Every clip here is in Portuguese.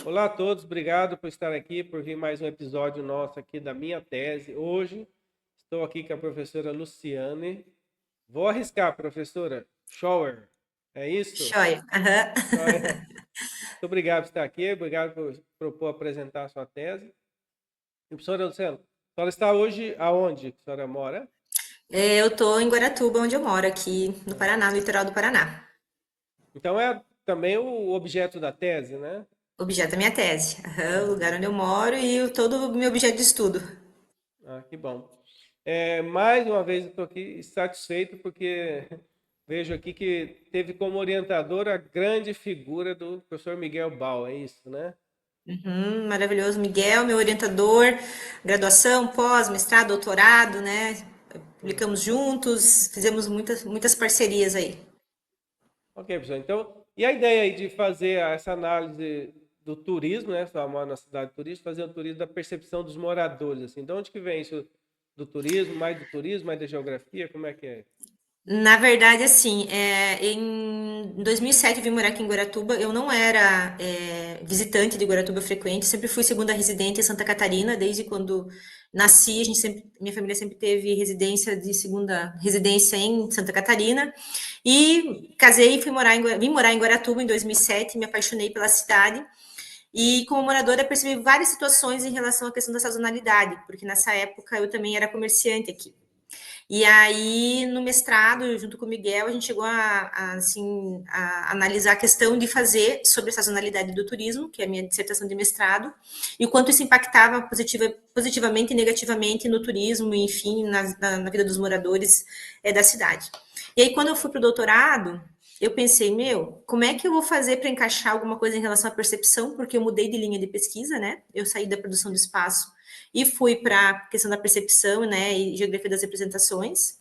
Olá a todos, obrigado por estar aqui, por vir mais um episódio nosso aqui da minha tese. Hoje estou aqui com a professora Luciane. Vou arriscar, professora. Schauer, é isso? Joia. Aham. Schauer. Muito obrigado por estar aqui, obrigado por propor apresentar a sua tese. E, professora Luciane, a senhora está hoje aonde que a senhora mora? Eu estou em Guaratuba, onde eu moro, aqui no Paraná, no litoral do Paraná. Então é também o objeto da tese, né? Objeto da minha tese. Aham, o Ah, lugar onde eu moro e todo o meu objeto de estudo. que bom. Mais uma vez eu estou aqui satisfeito porque vejo aqui que teve como orientador a grande figura do professor Miguel Bal, é isso, né? Maravilhoso. Miguel, meu orientador, graduação, pós, mestrado, doutorado, né? Publicamos Uhum. juntos, fizemos muitas parcerias aí. Ok, professor. Então, e a ideia aí de fazer essa análise do turismo, né? Sua mora na cidade turística, fazer o turismo da percepção dos moradores, assim. De onde que vem isso do turismo, mais da geografia? Como é que é? Na verdade, assim, em 2007 eu vim morar aqui em Guaratuba. Eu não era visitante de Guaratuba frequente, sempre fui segunda residente em Santa Catarina, desde quando nasci. Minha família sempre teve residência de segunda residência em Santa Catarina. E casei e vim morar em Guaratuba em 2007, me apaixonei pela cidade. E como moradora percebi várias situações em relação à questão da sazonalidade, porque nessa época eu também era comerciante aqui. E aí, no mestrado, junto com o Miguel, a gente chegou a analisar a questão de fazer sobre a sazonalidade do turismo, que é a minha dissertação de mestrado, e o quanto isso impactava positivamente e negativamente no turismo, enfim, na vida dos moradores da cidade. E aí, quando eu fui para o doutorado, eu pensei, como é que eu vou fazer para encaixar alguma coisa em relação à percepção? Porque eu mudei de linha de pesquisa, né? Eu saí da produção do espaço e fui para a questão da percepção, né, e geografia das representações.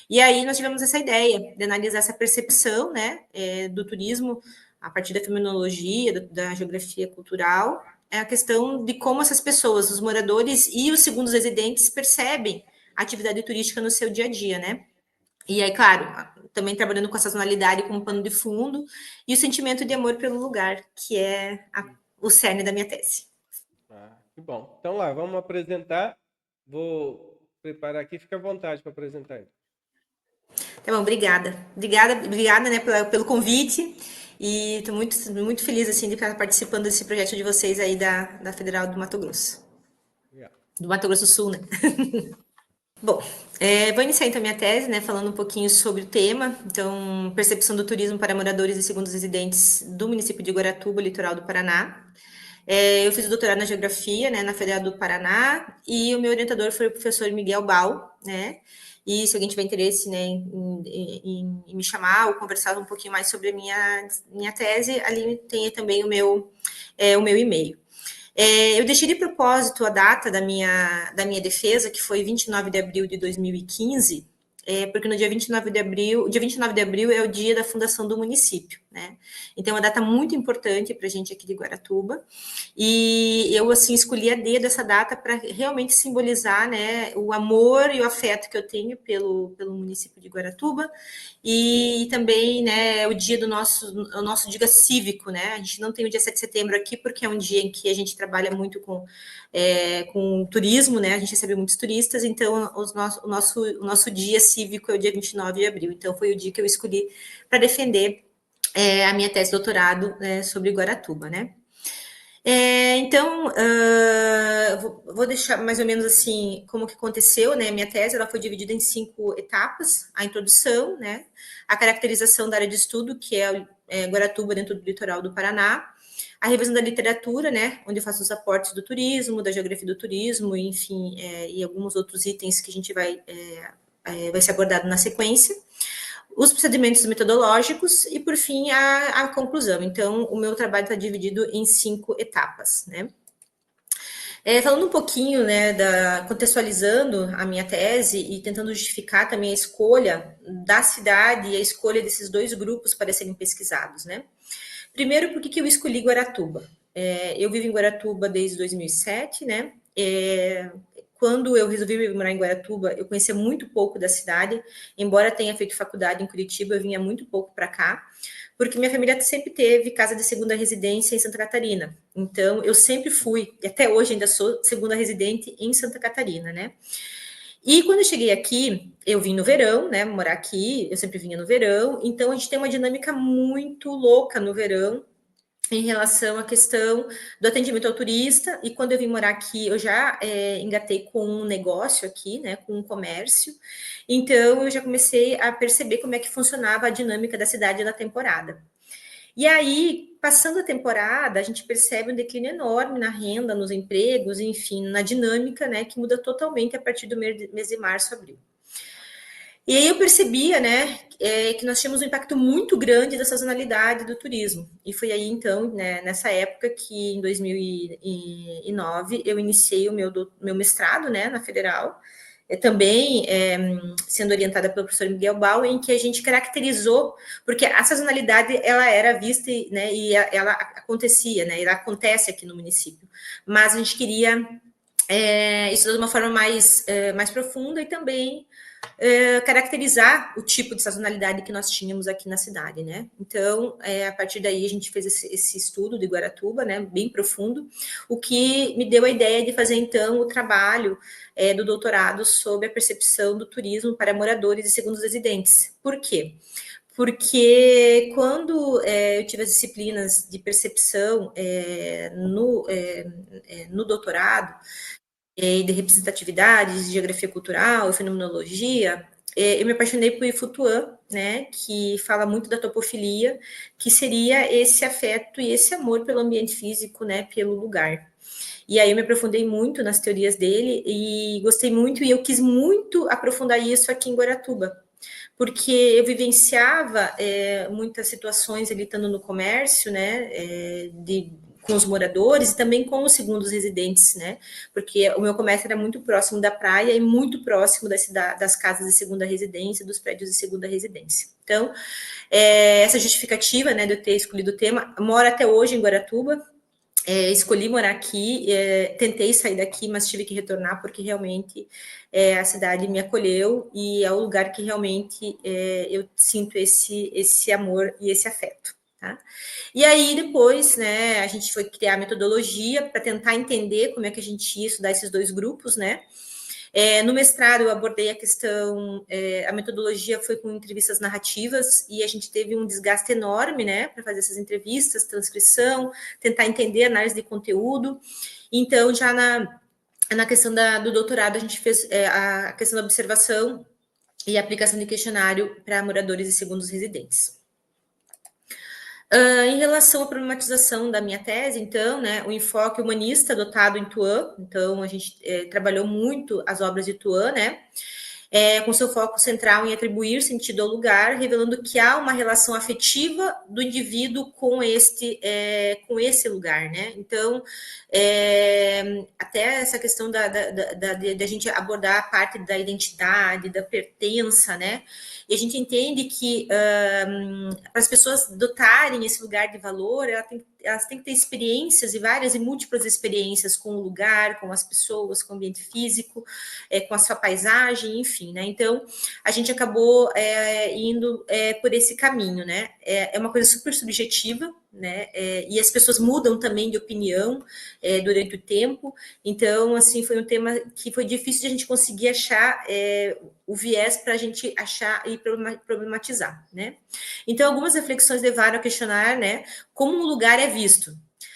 E aí nós tivemos essa ideia de analisar essa percepção, né, do turismo a partir da fenomenologia, da geografia cultural, é a questão de como essas pessoas, os moradores e os segundos residentes percebem a atividade turística no seu dia a dia, né? E aí, claro, também trabalhando com a sazonalidade como pano de fundo e o sentimento de amor pelo lugar, que é o cerne da minha tese. Que bom. Então lá, vamos apresentar. Vou preparar aqui, fica à vontade para apresentar ele. Tá bom, obrigada. Obrigada, né, pelo convite. E estou muito feliz, assim, de estar participando desse projeto de vocês aí da Federal do Mato Grosso. Obrigado. Do Mato Grosso do Sul, né? Bom, vou iniciar então minha tese, né, falando um pouquinho sobre o tema. Então, percepção do turismo para moradores e segundos residentes do município de Guaratuba, litoral do Paraná. Eu fiz o doutorado na Geografia, né, na Federal do Paraná, e o meu orientador foi o professor Miguel Bal, né, e se alguém tiver interesse, né, em me chamar ou conversar um pouquinho mais sobre a minha tese, ali tem também o meu e-mail. Eu deixei de propósito a data da minha defesa, que foi 29 de abril de 2015, porque no dia 29 de abril, dia 29 de abril é o dia da fundação do município, né? Então é uma data muito importante para a gente aqui de Guaratuba, e eu assim escolhi a dedo essa data para realmente simbolizar, né, o amor e o afeto que eu tenho pelo município de Guaratuba, e também, né, o nosso dia cívico, né? A gente não tem o dia 7 de setembro aqui porque é um dia em que a gente trabalha muito com turismo, né? A gente recebe muitos turistas, então o nosso dia cívico é o dia 29 de abril. Então foi o dia que eu escolhi para defender a minha tese de doutorado, né, sobre Guaratuba, né? Então, vou deixar mais ou menos assim como que aconteceu, né? Minha tese ela foi dividida em 5 etapas: a introdução, né? A caracterização da área de estudo, que é Guaratuba dentro do litoral do Paraná, a revisão da literatura, né? Onde eu faço os aportes do turismo, da geografia do turismo, enfim, e alguns outros itens que a gente vai ser abordado na sequência, os procedimentos metodológicos e, por fim, a conclusão. Então, o meu trabalho está dividido em 5 etapas, né? Falando um pouquinho, né, contextualizando a minha tese e tentando justificar também a escolha da cidade e a escolha desses 2 grupos para serem pesquisados, né? Primeiro, por que eu escolhi Guaratuba? Eu vivo em Guaratuba desde 2007, né? Quando eu resolvi morar em Guaratuba, eu conhecia muito pouco da cidade, embora tenha feito faculdade em Curitiba, eu vinha muito pouco para cá, porque minha família sempre teve casa de segunda residência em Santa Catarina. Então, eu sempre fui, e até hoje ainda sou segunda residente em Santa Catarina, né? E quando eu cheguei aqui, eu vim no verão, né? Morar aqui, eu sempre vinha no verão, então a gente tem uma dinâmica muito louca no verão em relação à questão do atendimento ao turista. E quando eu vim morar aqui, eu já engatei com um negócio aqui, né? Com um comércio. Então eu já comecei a perceber como é que funcionava a dinâmica da cidade na temporada. E aí, passando a temporada, a gente percebe um declínio enorme na renda, nos empregos, enfim, na dinâmica, né, que muda totalmente a partir do mês de março, abril. E aí eu percebia, né, que nós tínhamos um impacto muito grande da sazonalidade do turismo. E foi aí, então, né, nessa época que, em 2009, eu iniciei o meu mestrado, né, na Federal, também sendo orientada pelo professor Miguel Bauer, em que a gente caracterizou, porque a sazonalidade, ela era vista, né, e ela acontecia, né, ela acontece aqui no município, mas a gente queria isso de uma forma mais profunda e também caracterizar o tipo de sazonalidade que nós tínhamos aqui na cidade, né? Então, a partir daí a gente fez esse estudo de Guaratuba, né, bem profundo, o que me deu a ideia de fazer então o trabalho do doutorado sobre a percepção do turismo para moradores e segundos residentes. Por quê? Porque quando eu tive as disciplinas de percepção no doutorado, de representatividade, de geografia cultural, fenomenologia, eu me apaixonei por Ifutuan, né, que fala muito da topofilia, que seria esse afeto e esse amor pelo ambiente físico, né, pelo lugar. E aí eu me aprofundei muito nas teorias dele e gostei muito, e eu quis muito aprofundar isso aqui em Guaratuba, porque eu vivenciava muitas situações ali estando no comércio, né, com os moradores e também com os segundos residentes, né, porque o meu comércio era muito próximo da praia e muito próximo das casas de segunda residência, dos prédios de segunda residência. Então, essa justificativa, né, de eu ter escolhido o tema, moro até hoje em Guaratuba, escolhi morar aqui, tentei sair daqui, mas tive que retornar porque realmente a cidade me acolheu e é o lugar que realmente eu sinto esse amor e esse afeto. Tá? E aí depois, né, a gente foi criar a metodologia para tentar entender como é que a gente ia estudar esses dois grupos, né? No mestrado, eu abordei a questão, a metodologia foi com entrevistas narrativas e a gente teve um desgaste enorme, né, para fazer essas entrevistas, transcrição, tentar entender análise de conteúdo. Então, já na questão do doutorado, a gente fez a questão da observação e aplicação de questionário para moradores e segundos residentes. Em relação à problematização da minha tese, então, né, o enfoque humanista adotado em Tuan, então a gente trabalhou muito as obras de Tuan, né, com seu foco central em atribuir sentido ao lugar, revelando que há uma relação afetiva do indivíduo com esse lugar, né? Então, até essa questão da gente abordar a parte da identidade, da pertença, né? E a gente entende que para as pessoas dotarem esse lugar de valor, elas têm que ter experiências e várias e múltiplas experiências com o lugar, com as pessoas, com o ambiente físico, com a sua paisagem, enfim, né? Então, a gente acabou indo por esse caminho, né? É uma coisa super subjetiva, né? E as pessoas mudam também de opinião durante o tempo. Então, assim, foi um tema que foi difícil de a gente conseguir achar o viés para a gente achar e problematizar, né? Então, algumas reflexões levaram a questionar, né, como um lugar é visto.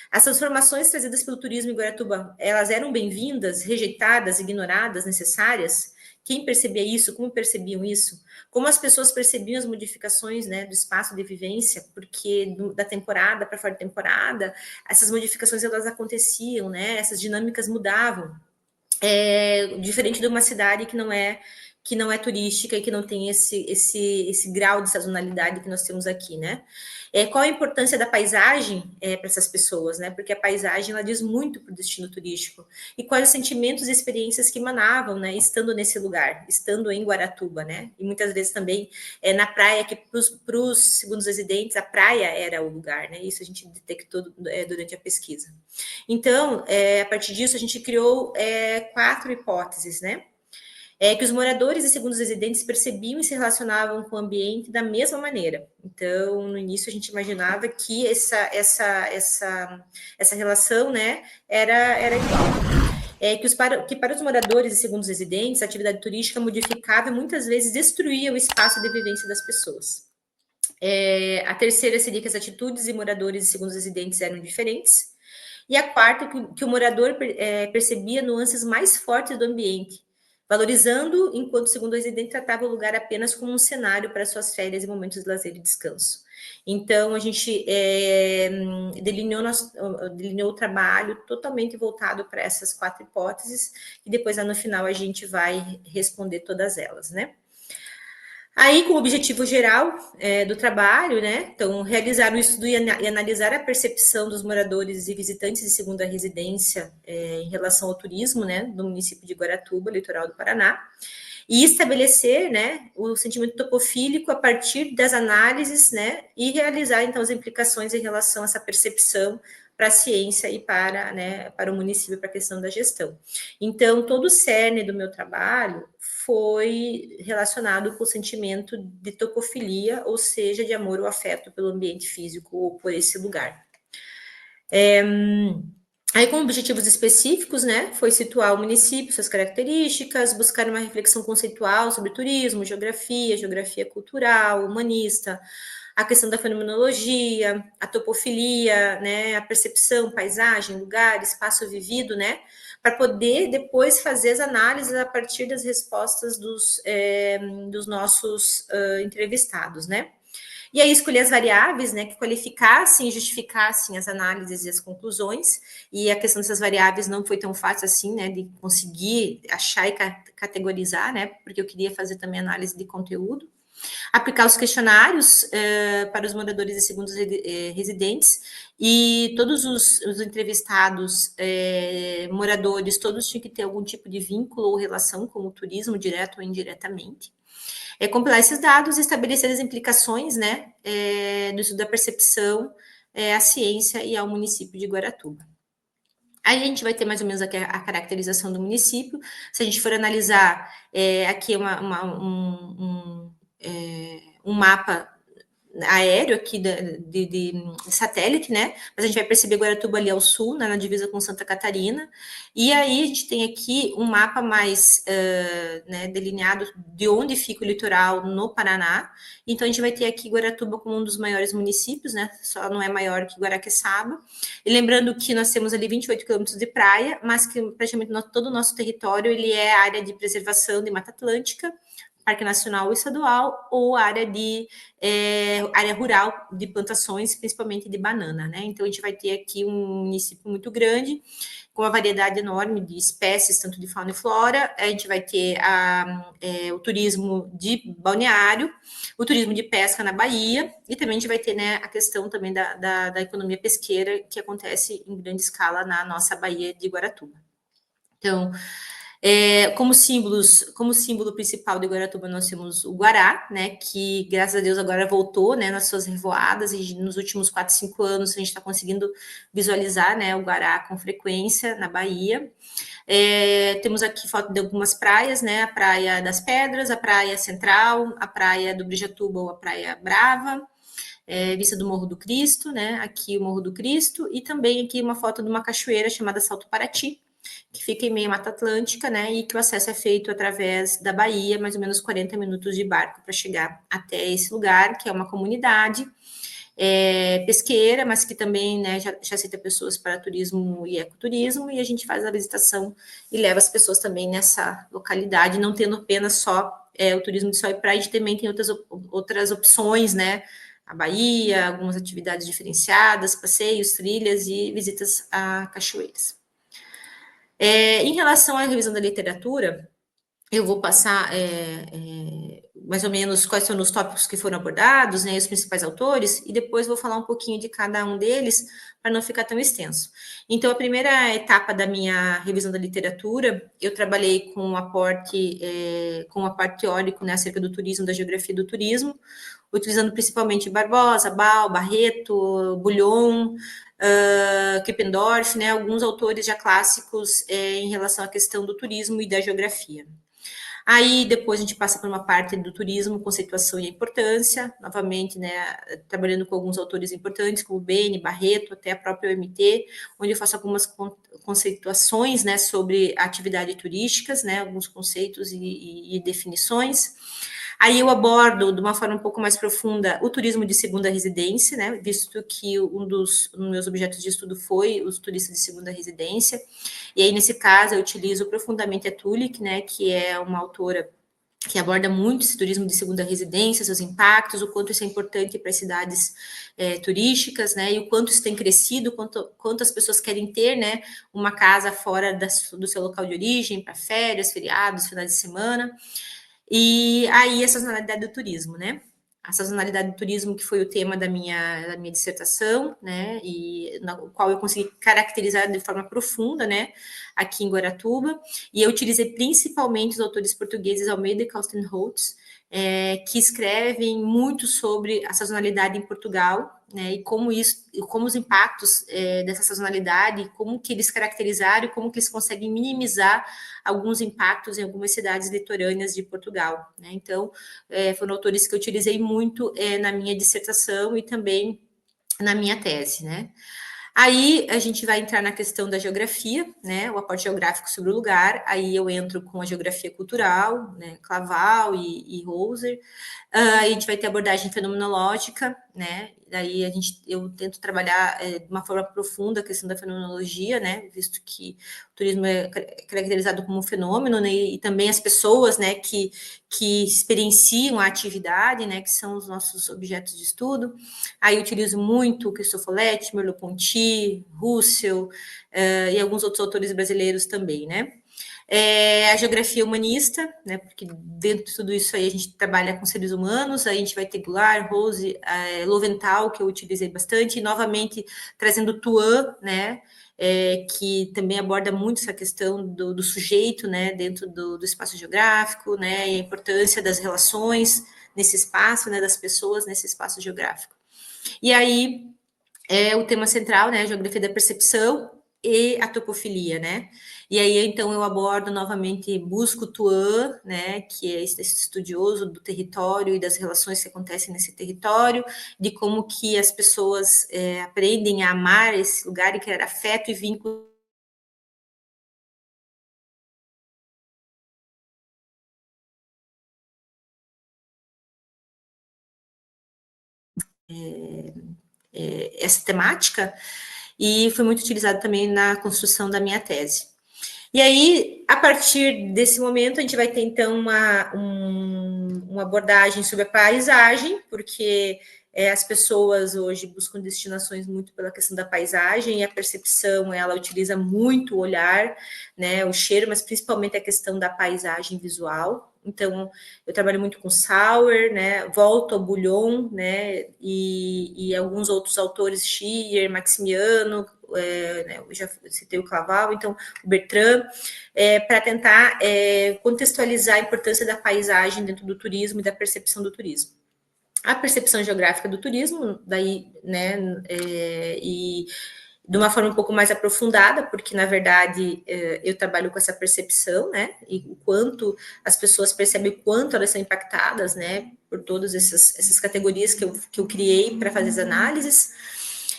As transformações trazidas pelo turismo em Guaratuba, elas eram bem-vindas, rejeitadas, ignoradas, necessárias? Quem percebia isso? Como percebiam isso? Como as pessoas percebiam as modificações, né, do espaço de vivência? Porque da temporada para fora de temporada, essas modificações elas aconteciam, né? Essas dinâmicas mudavam. Diferente de uma cidade que não é turística e que não tem esse grau de sazonalidade que nós temos aqui, né? Qual a importância da paisagem para essas pessoas, né? Porque a paisagem ela diz muito para o destino turístico. E quais os sentimentos e experiências que emanavam, né? Estando nesse lugar, estando em Guaratuba, né? E muitas vezes também na praia, que para os segundos residentes, a praia era o lugar, né? Isso a gente detectou durante a pesquisa. Então, a partir disso, a gente criou 4 hipóteses, né? é que os moradores e segundos residentes percebiam e se relacionavam com o ambiente da mesma maneira. Então, no início, a gente imaginava que essa relação, né, era igual. Que para os moradores e segundos residentes, a atividade turística modificava e muitas vezes destruía o espaço de vivência das pessoas. A terceira seria que as atitudes de moradores e segundos residentes eram diferentes. E a quarta, que o morador percebia nuances mais fortes do ambiente, valorizando, enquanto o segundo residente tratava o lugar apenas como um cenário para suas férias e momentos de lazer e descanso. Então, a gente delineou o trabalho totalmente voltado para essas 4 hipóteses, e depois, lá no final, a gente vai responder todas elas, né? Aí, com o objetivo geral do trabalho, né? Então, realizar o estudo e analisar a percepção dos moradores e visitantes de segunda residência em relação ao turismo, né? Do município de Guaratuba, litoral do Paraná, e estabelecer, né? O sentimento topofílico a partir das análises, né? E realizar, então, as implicações em relação a essa percepção para a ciência e para, né, para o município, para a questão da gestão. Então, todo o cerne do meu trabalho foi relacionado com o sentimento de topofilia, ou seja, de amor ou afeto pelo ambiente físico ou por esse lugar. Aí, com objetivos específicos, né, foi situar o município, suas características, buscar uma reflexão conceitual sobre turismo, geografia cultural, humanista, a questão da fenomenologia, a topofilia, né, a percepção, paisagem, lugar, espaço vivido, né, para poder depois fazer as análises a partir das respostas dos nossos entrevistados, né. E aí escolher as variáveis, né, que qualificassem e justificassem as análises e as conclusões, e a questão dessas variáveis não foi tão fácil assim, né, de conseguir achar e categorizar, né, porque eu queria fazer também análise de conteúdo. Aplicar os questionários para os moradores e segundos residentes, e todos os entrevistados moradores, todos tinham que ter algum tipo de vínculo ou relação com o turismo, direto ou indiretamente. Compilar esses dados e estabelecer as implicações, né, do estudo da percepção à ciência e ao município de Guaratuba. Aí a gente vai ter mais ou menos a caracterização do município. Se a gente for analisar aqui um mapa aéreo aqui de satélite, né? Mas a gente vai perceber Guaratuba ali ao sul, né, na divisa com Santa Catarina. E aí a gente tem aqui um mapa mais né, delineado de onde fica o litoral no Paraná. Então a gente vai ter aqui Guaratuba como um dos maiores municípios, né? Só não é maior que Guaraqueçaba. E lembrando que nós temos ali 28 quilômetros de praia, mas que praticamente todo o nosso território ele é área de preservação de Mata Atlântica, Parque Nacional ou Estadual, ou área rural de plantações, principalmente de banana, né? Então a gente vai ter aqui um município muito grande, com uma variedade enorme de espécies, tanto de fauna e flora. A gente vai ter o turismo de balneário, o turismo de pesca na Bahia, e também a gente vai ter, né, a questão também da economia pesqueira, que acontece em grande escala na nossa Baía de Guaratuba. Então, como símbolo principal de Guaratuba, nós temos o Guará, né, que graças a Deus agora voltou, né, nas suas revoadas, e nos últimos 4, 5 anos a gente está conseguindo visualizar, né, o Guará com frequência na Bahia. Temos aqui foto de algumas praias, né, a Praia das Pedras, a Praia Central, a Praia do Brijatuba ou a Praia Brava, vista do Morro do Cristo, né, aqui o Morro do Cristo, e também aqui uma foto de uma cachoeira chamada Salto Paraty, que fica em meio à Mata Atlântica, né, e que o acesso é feito através da Bahia, mais ou menos 40 minutos de barco para chegar até esse lugar, que é uma comunidade pesqueira, mas que também, né, já aceita pessoas para turismo e ecoturismo, e a gente faz a visitação e leva as pessoas também nessa localidade, não tendo apenas só o turismo de sol e praia, a gente também tem outras opções, né, a Bahia, algumas atividades diferenciadas, passeios, trilhas e visitas a cachoeiras. Em relação à revisão da literatura, eu vou passar mais ou menos quais são os tópicos que foram abordados, né, os principais autores, e depois vou falar um pouquinho de cada um deles, para não ficar tão extenso. Então, a primeira etapa da minha revisão da literatura, eu trabalhei com um aporte teórico, né, acerca do turismo, da geografia do turismo, utilizando principalmente Barbosa, Bal, Barreto, Bullion, Kippendorf, né, alguns autores já clássicos em relação à questão do turismo e da geografia. Aí depois a gente passa por uma parte do turismo, conceituação e importância, novamente, né, trabalhando com alguns autores importantes, como Bene, Barreto, até a própria OMT, onde eu faço algumas conceituações, né, sobre atividades turísticas, né, alguns conceitos e definições. Aí eu abordo de uma forma um pouco mais profunda o turismo de segunda residência, né, visto que um dos meus objetos de estudo foi os turistas de segunda residência. E aí, nesse caso, eu utilizo profundamente a Tulik, né, que é uma autora que aborda muito esse turismo de segunda residência, seus impactos, o quanto isso é importante para as cidades turísticas, né, e o quanto isso tem crescido, quanto as pessoas querem ter, né, uma casa fora do seu local de origem, para férias, feriados, finais de semana. E aí a sazonalidade do turismo, né? A sazonalidade do turismo, que foi o tema da minha dissertação, né? E na qual eu consegui caracterizar de forma profunda, né? Aqui em Guaratuba. E eu utilizei principalmente os autores portugueses Almeida e Carsten Holtz, que escrevem muito sobre a sazonalidade em Portugal, né? E como isso, como os impactos dessa sazonalidade, como que eles caracterizaram e como que eles conseguem minimizar alguns impactos em algumas cidades litorâneas de Portugal, né? Então, foram autores que eu utilizei muito na minha dissertação e também na minha tese, né? Aí a gente vai entrar na questão da geografia, né? O aporte geográfico sobre o lugar. Aí eu entro com a geografia cultural, né? Claval e Roser. A gente vai ter abordagem fenomenológica, né? Daí eu tento trabalhar de uma forma profunda a questão da fenomenologia, né? Visto que o turismo é caracterizado como um fenômeno, né? E também as pessoas, né? Que experienciam a atividade, né? Que são os nossos objetos de estudo. Aí eu utilizo muito Cristofoletti, Merleau-Ponty, Russell e alguns outros autores brasileiros também, né? A geografia humanista, né, porque dentro de tudo isso aí a gente trabalha com seres humanos, aí a gente vai ter Goulart, Rose, Lowenthal, que eu utilizei bastante, e novamente trazendo Tuan, né, que também aborda muito essa questão do sujeito, né, dentro do espaço geográfico, né, e a importância das relações nesse espaço, né, das pessoas nesse espaço geográfico. E aí, o tema central, né, a geografia da percepção e a topofilia, né? E aí, então, eu abordo novamente, busco Tuan, né, que é esse estudioso do território e das relações que acontecem nesse território, de como que as pessoas aprendem a amar esse lugar e criar afeto e vínculo. Essa temática, e foi muito utilizado também na construção da minha tese. E aí, a partir desse momento, a gente vai ter, então, uma abordagem sobre a paisagem, porque as pessoas hoje buscam destinações muito pela questão da paisagem, e a percepção, ela utiliza muito o olhar, né, o cheiro, mas principalmente a questão da paisagem visual. Então, eu trabalho muito com Sauer, né, volto ao Bouillon, né, e alguns outros autores, Schier, Maximiano, né, eu já citei o Claval, então, o Bertrand, para tentar contextualizar a importância da paisagem dentro do turismo e da percepção do turismo. A percepção geográfica do turismo, daí, né, e de uma forma um pouco mais aprofundada, porque, na verdade, eu trabalho com essa percepção, né, e o quanto as pessoas percebem o quanto elas são impactadas, né, por todas essas categorias que eu criei para fazer as análises.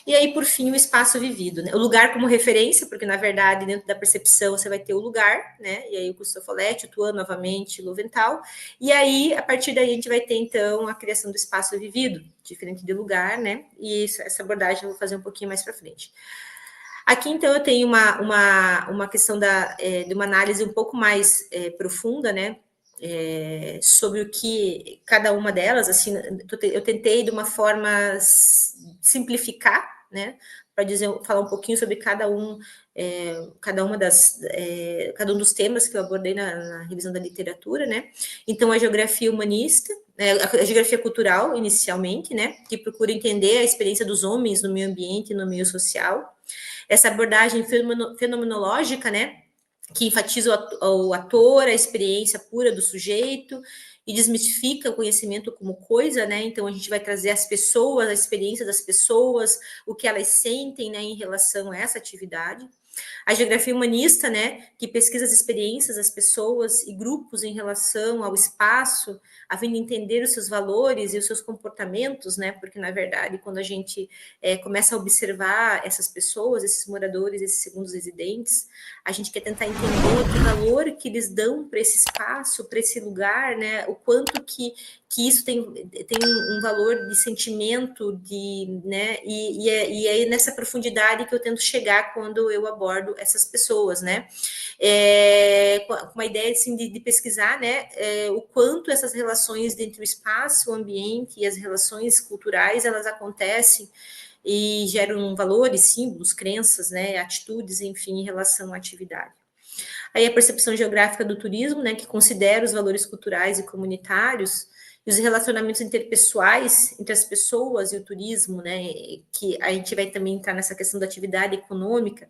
E aí, por fim, o espaço vivido, né? O lugar como referência, porque, na verdade, dentro da percepção, você vai ter o lugar, né? E aí, o Cristofoletti, o Tuan, novamente, o Lowenthal. E aí, a partir daí, a gente vai ter, então, a criação do espaço vivido, diferente de lugar, né? E essa abordagem eu vou fazer um pouquinho mais para frente. Aqui, então, eu tenho uma questão de uma análise um pouco mais profunda, né? Sobre o que cada uma delas, assim, eu tentei de uma forma simplificar, né, para falar um pouquinho sobre cada um dos temas que eu abordei na revisão da literatura, né? Então, a geografia humanista, a geografia cultural, inicialmente, né, que procura entender a experiência dos homens no meio ambiente e no meio social. Essa abordagem fenomenológica, né, que enfatiza o ator, a experiência pura do sujeito, e desmistifica o conhecimento como coisa, né? Então a gente vai trazer as pessoas, a experiência das pessoas, o que elas sentem, né, em relação a essa atividade. A geografia humanista, né, que pesquisa as experiências das pessoas e grupos em relação ao espaço, a fim de entender os seus valores e os seus comportamentos, né, porque, na verdade, quando a gente começa a observar essas pessoas, esses moradores, esses segundos residentes, a gente quer tentar entender que valor que eles dão para esse espaço, para esse lugar, né, o quanto que isso tem um valor de sentimento, né, e é nessa profundidade que eu tento chegar quando eu abordo essas pessoas, né, com uma ideia assim, de pesquisar, né, o quanto essas relações entre o espaço, o ambiente e as relações culturais, elas acontecem e geram valores, símbolos, crenças, né, atitudes, enfim, em relação à atividade. Aí a percepção geográfica do turismo, né, que considera os valores culturais e comunitários e os relacionamentos interpessoais entre as pessoas e o turismo, né, que a gente vai também entrar nessa questão da atividade econômica,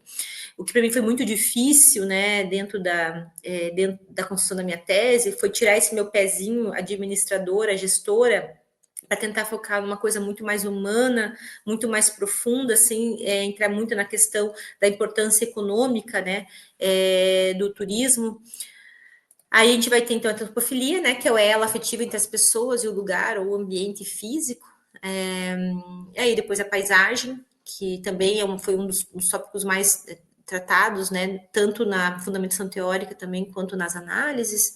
o que para mim foi muito difícil, né, dentro da construção da minha tese, foi tirar esse meu pezinho administradora, gestora, para tentar focar numa coisa muito mais humana, muito mais profunda, sem entrar muito na questão da importância econômica, né, do turismo. Aí a gente vai ter, então, a antropofilia, né, que é o elo afetivo entre as pessoas e o lugar ou o ambiente físico. Aí depois a paisagem, que também foi um dos tópicos mais tratados, né, tanto na fundamentação teórica também, quanto nas análises.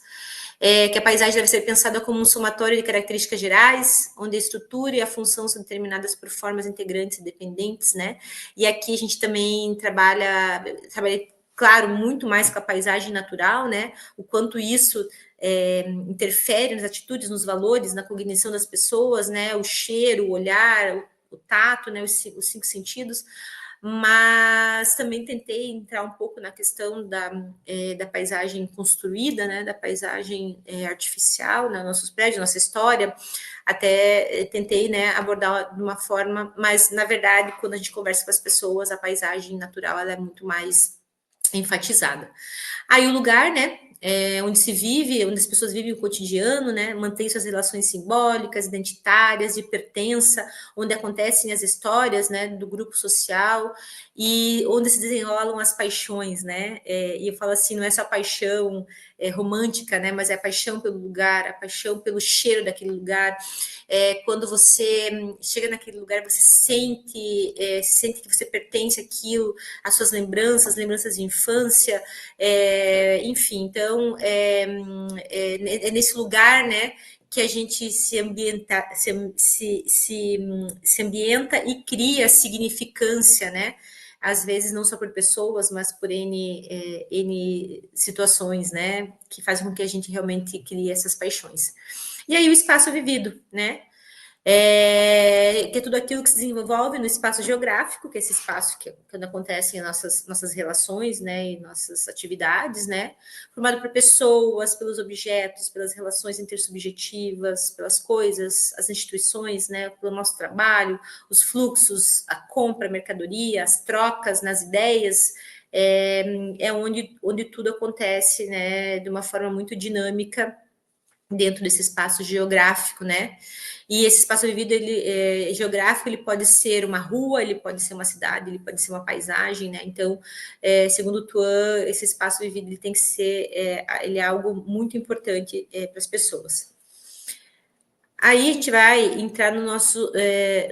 Que a paisagem deve ser pensada como um somatório de características gerais, onde a estrutura e a função são determinadas por formas integrantes e dependentes, né? E aqui a gente também trabalha claro, muito mais com a paisagem natural, né? O quanto isso interfere nas atitudes, nos valores, na cognição das pessoas, né? O cheiro, o olhar, o tato, né? Os 5 sentidos. Mas também tentei entrar um pouco na questão da paisagem construída, né, da paisagem artificial, né, nossos prédios, nossa história, até tentei, né, abordar de uma forma, mas na verdade, quando a gente conversa com as pessoas, a paisagem natural ela é muito mais enfatizada. Aí o lugar, né, onde se vive, onde as pessoas vivem o cotidiano, né, mantém suas relações simbólicas, identitárias, de pertença, onde acontecem as histórias, né, do grupo social e onde se desenrolam as paixões, né, e eu falo assim, não é só paixão romântica, né, mas é a paixão pelo lugar, a paixão pelo cheiro daquele lugar. Quando você chega naquele lugar, você sente que você pertence àquilo, às suas lembranças de infância, enfim, então é nesse lugar, né, que a gente se ambienta e cria significância, né? Às vezes não só por pessoas, mas por N situações, né? Que fazem com que a gente realmente crie essas paixões. E aí o espaço vivido, né? Que é tudo aquilo que se desenvolve no espaço geográfico, que é esse espaço que quando acontecem nossas relações, né, e nossas atividades, né, formado por pessoas, pelos objetos, pelas relações intersubjetivas, pelas coisas, as instituições, né, pelo nosso trabalho, os fluxos, a compra, a mercadoria, as trocas nas ideias, onde tudo acontece, né, de uma forma muito dinâmica dentro desse espaço geográfico, né? E esse espaço vivido geográfico, ele pode ser uma rua, ele pode ser uma cidade, ele pode ser uma paisagem, né? Então, segundo o Tuan, esse espaço vivido ele tem que ser, ele é algo muito importante para as pessoas. Aí a gente vai entrar no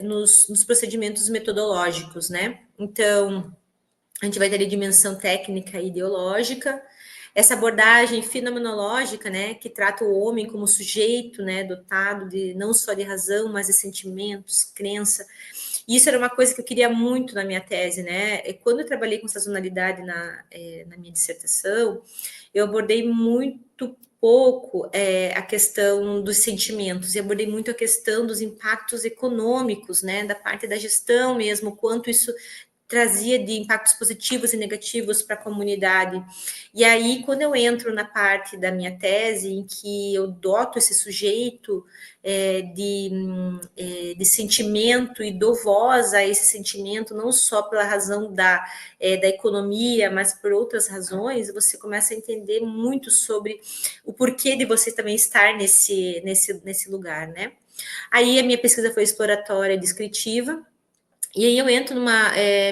nos procedimentos metodológicos, né? Então, a gente vai ter a dimensão técnica e ideológica, essa abordagem fenomenológica, né, que trata o homem como sujeito, né, dotado de não só de razão, mas de sentimentos, crença. E isso era uma coisa que eu queria muito na minha tese, né? Quando eu trabalhei com sazonalidade na minha dissertação, eu abordei muito pouco a questão dos sentimentos e abordei muito a questão dos impactos econômicos, né, da parte da gestão mesmo, quanto isso trazia de impactos positivos e negativos para a comunidade. E aí, quando eu entro na parte da minha tese, em que eu doto esse sujeito de sentimento e dou voz a esse sentimento, não só pela razão da economia, mas por outras razões, você começa a entender muito sobre o porquê de você também estar nesse lugar, né? Aí a minha pesquisa foi exploratória e descritiva, e aí eu entro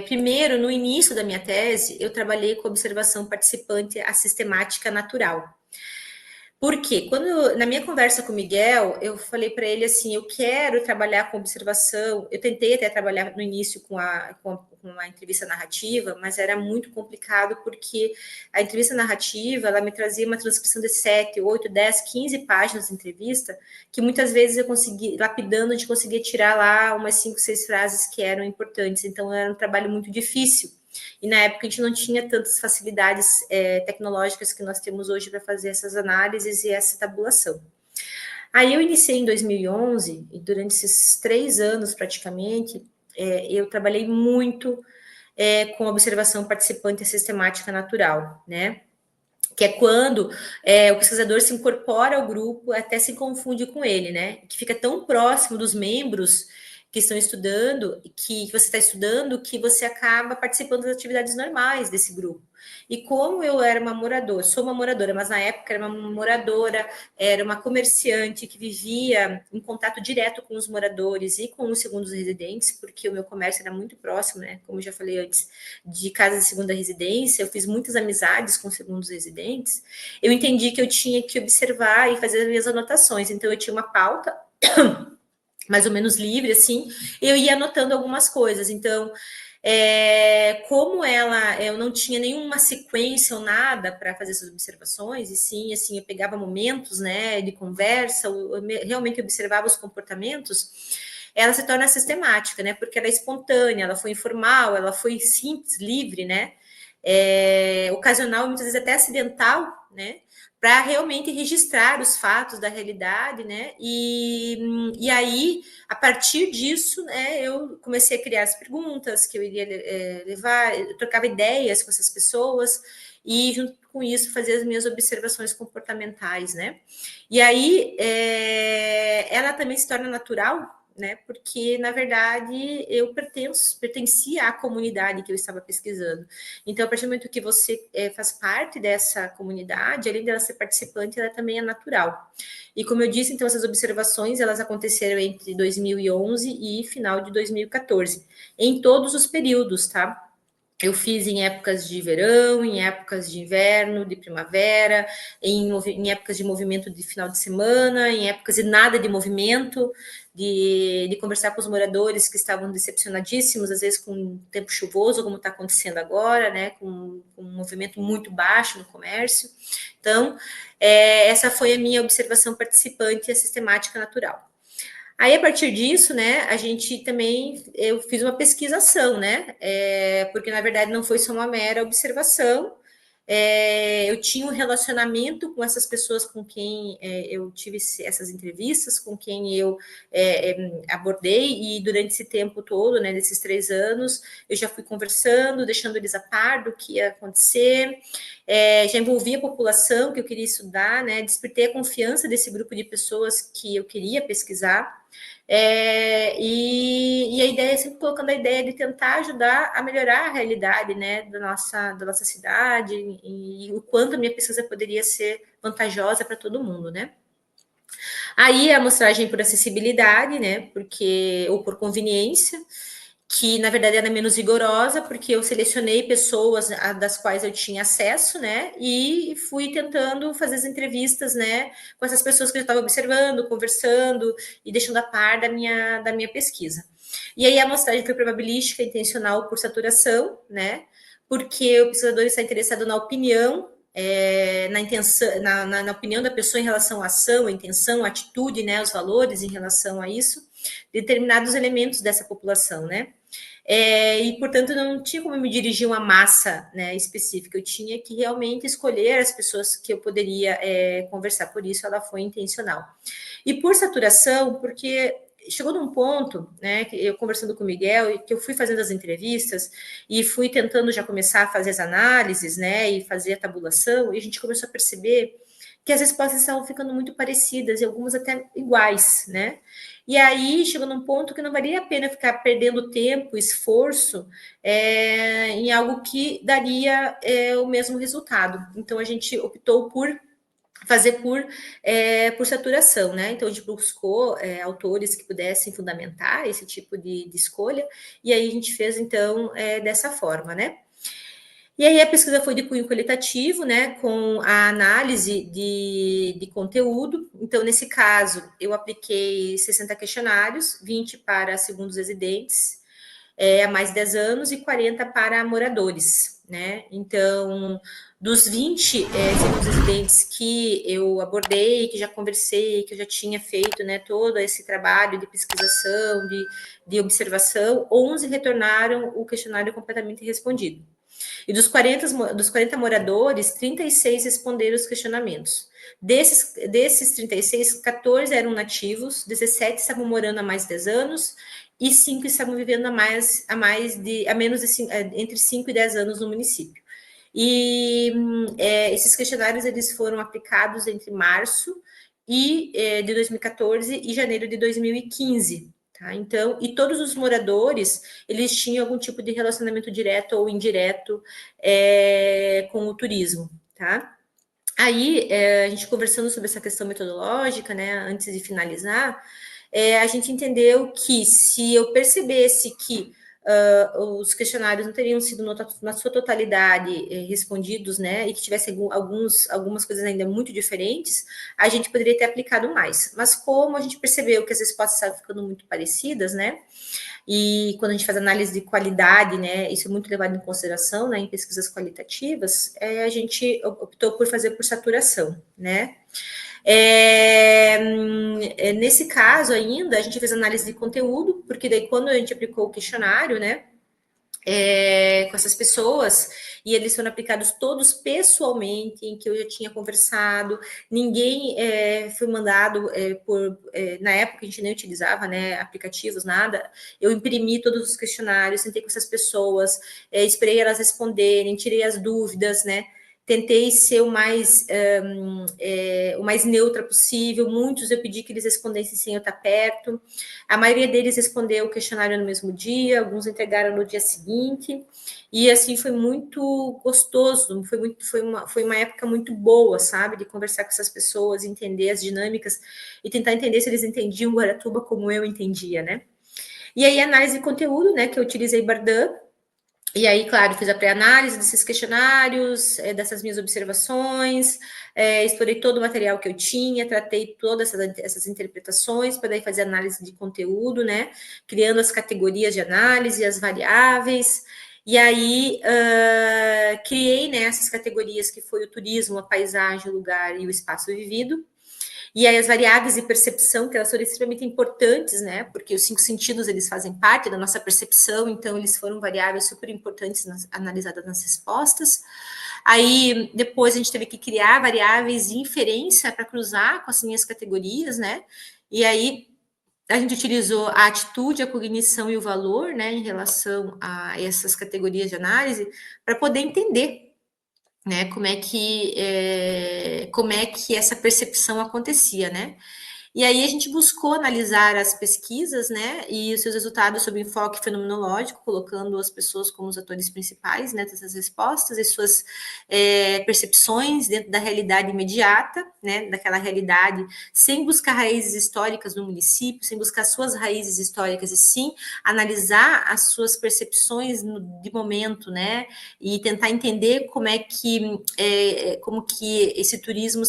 primeiro, no início da minha tese, eu trabalhei com observação participante a sistemática natural. Por quê? Na minha conversa com o Miguel, eu falei para ele assim, eu quero trabalhar com observação, eu tentei até trabalhar no início com uma entrevista narrativa, mas era muito complicado porque a entrevista narrativa, ela me trazia uma transcrição de 7, 8, 10, 15 páginas de entrevista, que muitas vezes eu consegui, lapidando, a gente conseguia tirar lá umas 5, 6 frases que eram importantes, então era um trabalho muito difícil. E na época a gente não tinha tantas facilidades tecnológicas que nós temos hoje para fazer essas análises e essa tabulação. Aí eu iniciei em 2011 e durante esses 3 anos praticamente, eu trabalhei muito com observação participante e sistemática natural, né? Que é quando o pesquisador se incorpora ao grupo, até se confunde com ele, né? Que fica tão próximo dos membros que estão estudando, que você está estudando, que você acaba participando das atividades normais desse grupo. E como eu era uma moradora, sou uma moradora, mas na época era uma moradora, era uma comerciante que vivia em contato direto com os moradores e com os segundos residentes, porque o meu comércio era muito próximo, né? Como eu já falei antes, de casa de segunda residência, eu fiz muitas amizades com segundos residentes. Eu entendi que eu tinha que observar e fazer as minhas anotações. Então, eu tinha uma pauta mais ou menos livre, assim, eu ia anotando algumas coisas. Então, como eu não tinha nenhuma sequência ou nada para fazer essas observações, e sim, assim, eu pegava momentos, né, de conversa, eu realmente observava os comportamentos, ela se torna sistemática, né, porque ela é espontânea, ela foi informal, ela foi simples, livre, né, ocasional, muitas vezes até acidental, né, para realmente registrar os fatos da realidade, né? E aí, a partir disso, né, eu comecei a criar as perguntas que eu iria levar, eu trocava ideias com essas pessoas e, junto com isso, fazia as minhas observações comportamentais, né? E aí, ela também se torna natural, né? Porque, na verdade, eu pertencia à comunidade que eu estava pesquisando. Então, a partir do momento que você faz parte dessa comunidade, além dela ser participante, ela também é natural. E como eu disse, então, essas observações, elas aconteceram entre 2011 e final de 2014, em todos os períodos, tá? Eu fiz em épocas de verão, em épocas de inverno, de primavera, em épocas de movimento de final de semana, em épocas de nada de movimento, de conversar com os moradores que estavam decepcionadíssimos, às vezes com tempo chuvoso, como está acontecendo agora, né, com um movimento muito baixo no comércio. Então, essa foi a minha observação participante e a sistemática natural. Aí, a partir disso, né, eu fiz uma pesquisação, né, porque, na verdade, não foi só uma mera observação, eu tinha um relacionamento com essas pessoas com quem eu tive essas entrevistas, com quem eu abordei, e durante esse tempo todo, né, desses 3 anos, eu já fui conversando, deixando eles a par do que ia acontecer, já envolvi a população que eu queria estudar, né, despertei a confiança desse grupo de pessoas que eu queria pesquisar, e a ideia, sempre colocando a ideia de tentar ajudar a melhorar a realidade, né, da nossa cidade e o quanto a minha pesquisa poderia ser vantajosa para todo mundo, né. Aí a amostragem por acessibilidade, né, ou por conveniência, que na verdade era menos rigorosa, porque eu selecionei pessoas das quais eu tinha acesso, né, e fui tentando fazer as entrevistas, né, com essas pessoas que eu estava observando, conversando e deixando a par da minha pesquisa. E aí a amostragem foi probabilística, intencional por saturação, né, porque o pesquisador está interessado na opinião, na intenção, na opinião da pessoa em relação à ação, a intenção, a atitude, né, os valores em relação a isso, determinados elementos dessa população, né? E, portanto, não tinha como me dirigir uma massa, né, específica, eu tinha que realmente escolher as pessoas que eu poderia conversar, por isso ela foi intencional. E por saturação, porque chegou num ponto, né, que eu conversando com o Miguel, e que eu fui fazendo as entrevistas e fui tentando já começar a fazer as análises, né, e fazer a tabulação, e a gente começou a perceber que as respostas estavam ficando muito parecidas e algumas até iguais, né? E aí chegou num ponto que não valia a pena ficar perdendo tempo, esforço em algo que daria o mesmo resultado. Então a gente optou por fazer por saturação, né? Então a gente buscou autores que pudessem fundamentar esse tipo de escolha, e aí a gente fez então dessa forma, né? E aí a pesquisa foi de cunho qualitativo, né, com a análise de conteúdo. Então, nesse caso, eu apliquei 60 questionários, 20 para segundos residentes, há mais de 10 anos, e 40 para moradores, né? Então, dos 20 segundos residentes que eu abordei, que já conversei, que eu já tinha feito, né, todo esse trabalho de pesquisação, de observação, 11 retornaram o questionário completamente respondido. E dos 40 moradores, 36 responderam os questionamentos. Desses 36, 14 eram nativos, 17 estavam morando há mais de 10 anos e 5 estavam vivendo entre 5 e 10 anos no município. E esses questionários eles foram aplicados entre março de 2014 e janeiro de 2015. Tá? Então, e todos os moradores, eles tinham algum tipo de relacionamento direto ou indireto com o turismo, tá? Aí, a gente conversando sobre essa questão metodológica, né, antes de finalizar, a gente entendeu que se eu percebesse que os questionários não teriam sido na sua totalidade respondidos, né, e que tivesse algumas coisas ainda muito diferentes, a gente poderia ter aplicado mais. Mas como a gente percebeu que as respostas estavam ficando muito parecidas, né, e quando a gente faz análise de qualidade, né, isso é muito levado em consideração, né, em pesquisas qualitativas, a gente optou por fazer por saturação, né. Nesse caso ainda, a gente fez análise de conteúdo, porque daí quando a gente aplicou o questionário, né, com essas pessoas, e eles foram aplicados todos pessoalmente, em que eu já tinha conversado, ninguém foi mandado na época a gente nem utilizava, né, aplicativos, nada, eu imprimi todos os questionários, sentei com essas pessoas, esperei elas responderem, tirei as dúvidas, né, tentei ser o mais neutra possível. Muitos eu pedi que eles respondessem sem eu estar perto. A maioria deles respondeu o questionário no mesmo dia, alguns entregaram no dia seguinte. E assim foi muito gostoso, foi uma época muito boa, sabe, de conversar com essas pessoas, entender as dinâmicas e tentar entender se eles entendiam Guaratuba como eu entendia, né? E aí, análise de conteúdo, né, que eu utilizei Bardan. E aí, claro, fiz a pré-análise desses questionários, dessas minhas observações, explorei todo o material que eu tinha, tratei todas essas interpretações para daí fazer análise de conteúdo, né? Criando as categorias de análise, as variáveis. E aí, criei, né, essas categorias que foi o turismo, a paisagem, o lugar e o espaço vivido. E aí as variáveis de percepção, que elas foram extremamente importantes, né? Porque os 5 sentidos, eles fazem parte da nossa percepção, então eles foram variáveis super importantes analisadas nas respostas. Aí, depois a gente teve que criar variáveis de inferência para cruzar com as minhas categorias, né? E aí, a gente utilizou a atitude, a cognição e o valor, né, em relação a essas categorias de análise, para poder entender, né, como é que essa percepção acontecia, né? E aí a gente buscou analisar as pesquisas, né, e os seus resultados sob enfoque fenomenológico, colocando as pessoas como os atores principais, né, dessas respostas e suas percepções dentro da realidade imediata, né, daquela realidade, sem buscar raízes históricas do município, sem buscar suas raízes históricas, e sim analisar as suas percepções de momento, né, e tentar entender como que esse turismo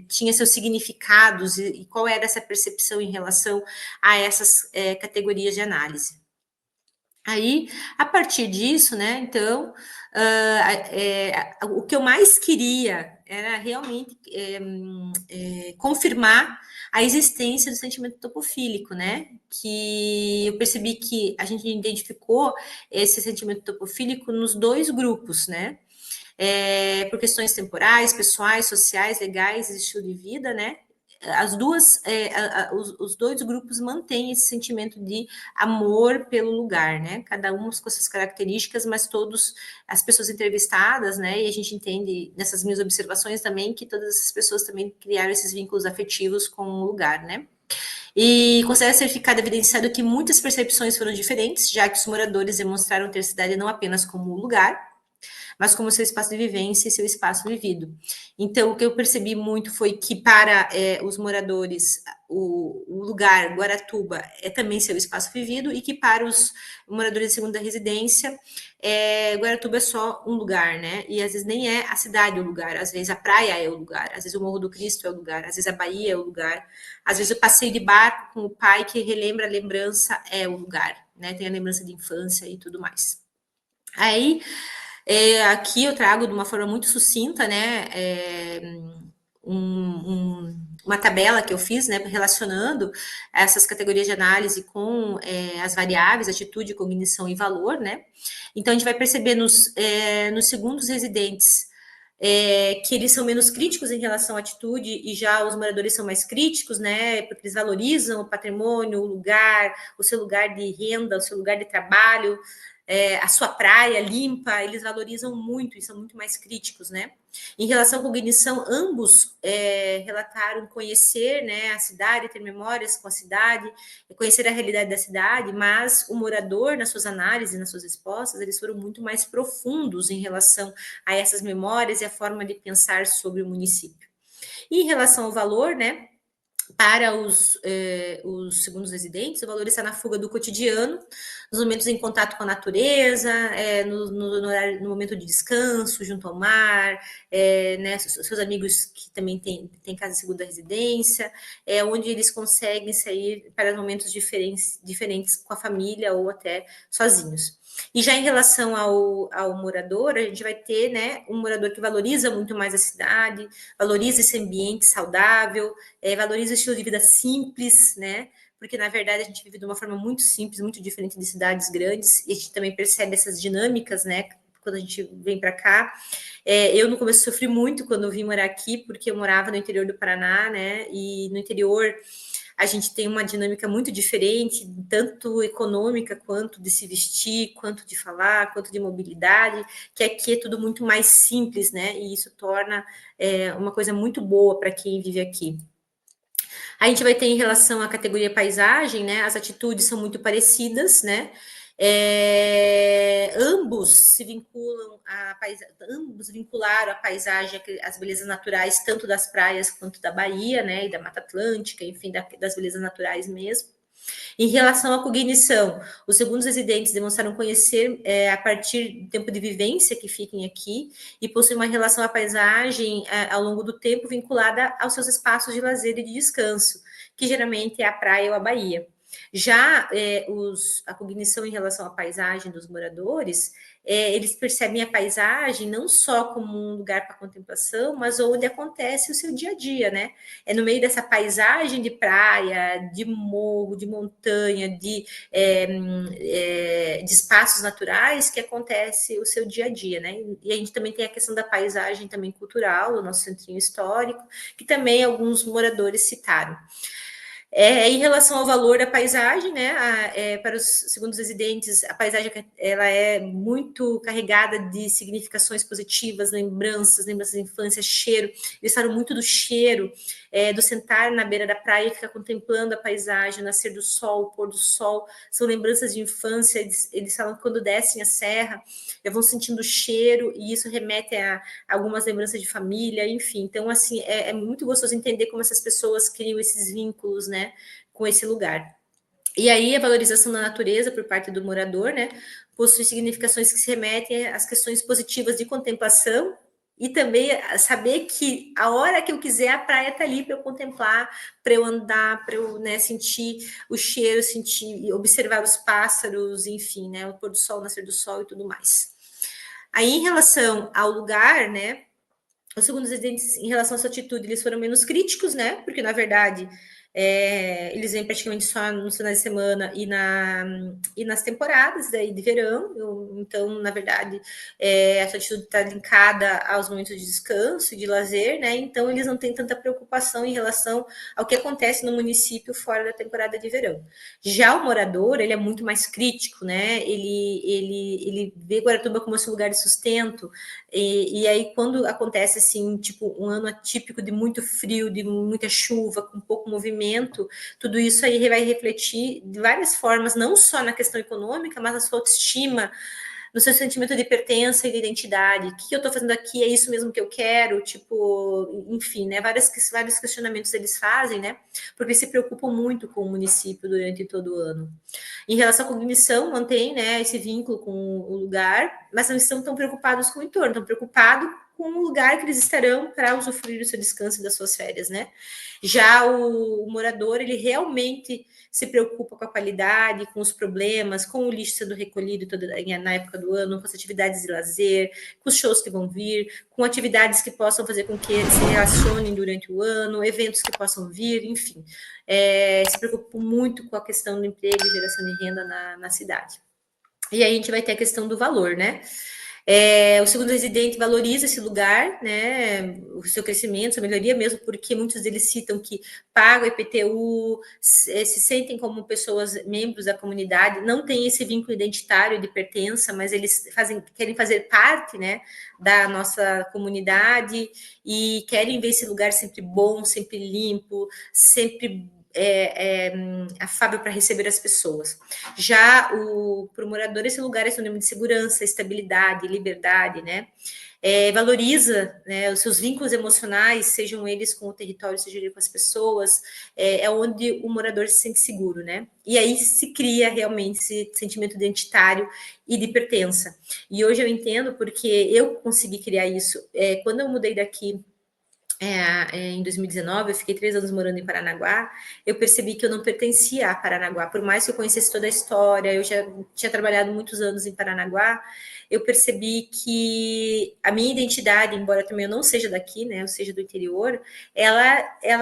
tinha seus significados e qual era essa percepção em relação a essas categorias de análise. Aí, a partir disso, né, então, o que eu mais queria era realmente confirmar a existência do sentimento topofílico, né, que eu percebi que a gente identificou esse sentimento topofílico nos 2 grupos, né, por questões temporais, pessoais, sociais, legais, estilo de vida, né, os dois grupos mantêm esse sentimento de amor pelo lugar, né? Cada um com suas características, mas todos as pessoas entrevistadas, né? E a gente entende nessas minhas observações também que todas essas pessoas também criaram esses vínculos afetivos com o lugar, né? E considera ser ficado evidenciado que muitas percepções foram diferentes, já que os moradores demonstraram ter cidade não apenas como lugar, mas como seu espaço de vivência e seu espaço vivido. Então, o que eu percebi muito foi que para os moradores, o lugar Guaratuba é também seu espaço vivido e que para os moradores de segunda residência, Guaratuba é só um lugar, né? E às vezes nem é a cidade o lugar, às vezes a praia é o lugar, às vezes o Morro do Cristo é o lugar, às vezes a Bahia é o lugar, às vezes o passeio de barco com o pai que relembra a lembrança é o lugar, né? Tem a lembrança de infância e tudo mais. Aí, aqui eu trago de uma forma muito sucinta, né, uma tabela que eu fiz, né, relacionando essas categorias de análise com as variáveis, atitude, cognição e valor, né. Então, a gente vai perceber nos segundos residentes que eles são menos críticos em relação à atitude e já os moradores são mais críticos, né, porque eles valorizam o patrimônio, o lugar, o seu lugar de renda, o seu lugar de trabalho, a sua praia limpa, eles valorizam muito e são muito mais críticos, né? Em relação à cognição, ambos relataram conhecer, né, a cidade, ter memórias com a cidade, conhecer a realidade da cidade, mas o morador, nas suas análises, nas suas respostas, eles foram muito mais profundos em relação a essas memórias e a forma de pensar sobre o município. E em relação ao valor, né, para os segundos residentes, o valor está na fuga do cotidiano, nos momentos em contato com a natureza, no momento de descanso, junto ao mar, né, seus amigos que também têm casa de segunda residência, onde eles conseguem sair para momentos diferentes com a família ou até sozinhos. E já em relação ao morador, a gente vai ter, né, um morador que valoriza muito mais a cidade, valoriza esse ambiente saudável, valoriza o estilo de vida simples, né? Porque na verdade a gente vive de uma forma muito simples, muito diferente de cidades grandes, e a gente também percebe essas dinâmicas, né? Quando a gente vem para cá. Eu no começo sofri muito quando eu vim morar aqui, porque eu morava no interior do Paraná, né? E no interior a gente tem uma dinâmica muito diferente, tanto econômica, quanto de se vestir, quanto de falar, quanto de mobilidade, que aqui é tudo muito mais simples, né? E isso torna uma coisa muito boa para quem vive aqui. A gente vai ter em relação à categoria paisagem, né? As atitudes são muito parecidas, né? Ambos se vinculam ambos vincularam a paisagem, as belezas naturais, tanto das praias quanto da Bahia, né? E da Mata Atlântica, enfim, das belezas naturais mesmo. Em relação à cognição, os segundos residentes demonstraram conhecer a partir do tempo de vivência que fiquem aqui e possuem uma relação à paisagem ao longo do tempo vinculada aos seus espaços de lazer e de descanso, que geralmente é a praia ou a Bahia. Já a cognição em relação à paisagem dos moradores, eles percebem a paisagem não só como um lugar para contemplação, mas onde acontece o seu dia a dia, né? É no meio dessa paisagem de praia, de morro, de montanha, de espaços naturais que acontece o seu dia a dia, né? E a gente também tem a questão da paisagem também cultural, o nosso centrinho histórico, que também alguns moradores citaram. Em relação ao valor da paisagem, né, para os segundos residentes, a paisagem ela é muito carregada de significações positivas, lembranças de infância, cheiro. Eles falam muito do cheiro, do sentar na beira da praia e ficar contemplando a paisagem, o nascer do sol, o pôr do sol, são lembranças de infância. Eles falam que quando descem a serra, vão sentindo o cheiro e isso remete a algumas lembranças de família, enfim. Então, assim, é muito gostoso entender como essas pessoas criam esses vínculos, né, com esse lugar. E aí, a valorização da natureza por parte do morador, né, possui significações que se remetem às questões positivas de contemplação e também saber que a hora que eu quiser a praia está ali para eu contemplar, para eu andar, para eu, né, sentir o cheiro, sentir, observar os pássaros, enfim, né, o pôr do sol, o nascer do sol e tudo mais. Aí, em relação ao lugar, né, os segundos residentes, em relação à sua atitude, eles foram menos críticos, né, porque, na verdade, Eles vêm praticamente só nos finais de semana e nas temporadas daí de verão. Então, na verdade, essa atitude está linkada aos momentos de descanso e de lazer, né? Então, eles não têm tanta preocupação em relação ao que acontece no município fora da temporada de verão. Já o morador, ele é muito mais crítico, né? Ele vê Guaratuba como esse lugar de sustento, e aí, quando acontece assim, tipo, um ano atípico de muito frio, de muita chuva, com pouco movimento, tudo isso aí vai refletir de várias formas, não só na questão econômica, mas na sua autoestima, no seu sentimento de pertença e de identidade. O que eu estou fazendo aqui? É isso mesmo que eu quero? Tipo, enfim, né? Vários questionamentos eles fazem, né? Porque se preocupam muito com o município durante todo o ano. Em relação à cognição, mantém, né, esse vínculo com o lugar, mas não estão tão preocupados com o entorno, estão preocupados com o lugar que eles estarão para usufruir do seu descanso e das suas férias, né? Já o morador, ele realmente se preocupa com a qualidade, com os problemas, com o lixo sendo recolhido na época do ano, com as atividades de lazer, com os shows que vão vir, com atividades que possam fazer com que eles se relacionem durante o ano, eventos que possam vir, enfim. Se preocupa muito com a questão do emprego e geração de renda na cidade. E aí a gente vai ter a questão do valor, né? O segundo residente valoriza esse lugar, né, o seu crescimento, sua melhoria, mesmo porque muitos deles citam que pagam IPTU, se sentem como pessoas, membros da comunidade, não tem esse vínculo identitário de pertença, mas eles querem fazer parte, né, da nossa comunidade e querem ver esse lugar sempre bom, sempre limpo, sempre afável para receber as pessoas. Já para o morador, esse lugar é sinônimo de segurança, estabilidade, liberdade, né? Valoriza, né, os seus vínculos emocionais, sejam eles com o território, sejam eles com as pessoas, onde o morador se sente seguro, né? E aí se cria realmente esse sentimento identitário e de pertença. E hoje eu entendo porque eu consegui criar isso. Quando eu mudei daqui em 2019, eu fiquei 3 anos morando em Paranaguá, eu percebi que eu não pertencia a Paranaguá, por mais que eu conhecesse toda a história, eu já tinha trabalhado muitos anos em Paranaguá, eu percebi que a minha identidade, embora também eu não seja daqui, né, eu seja do interior,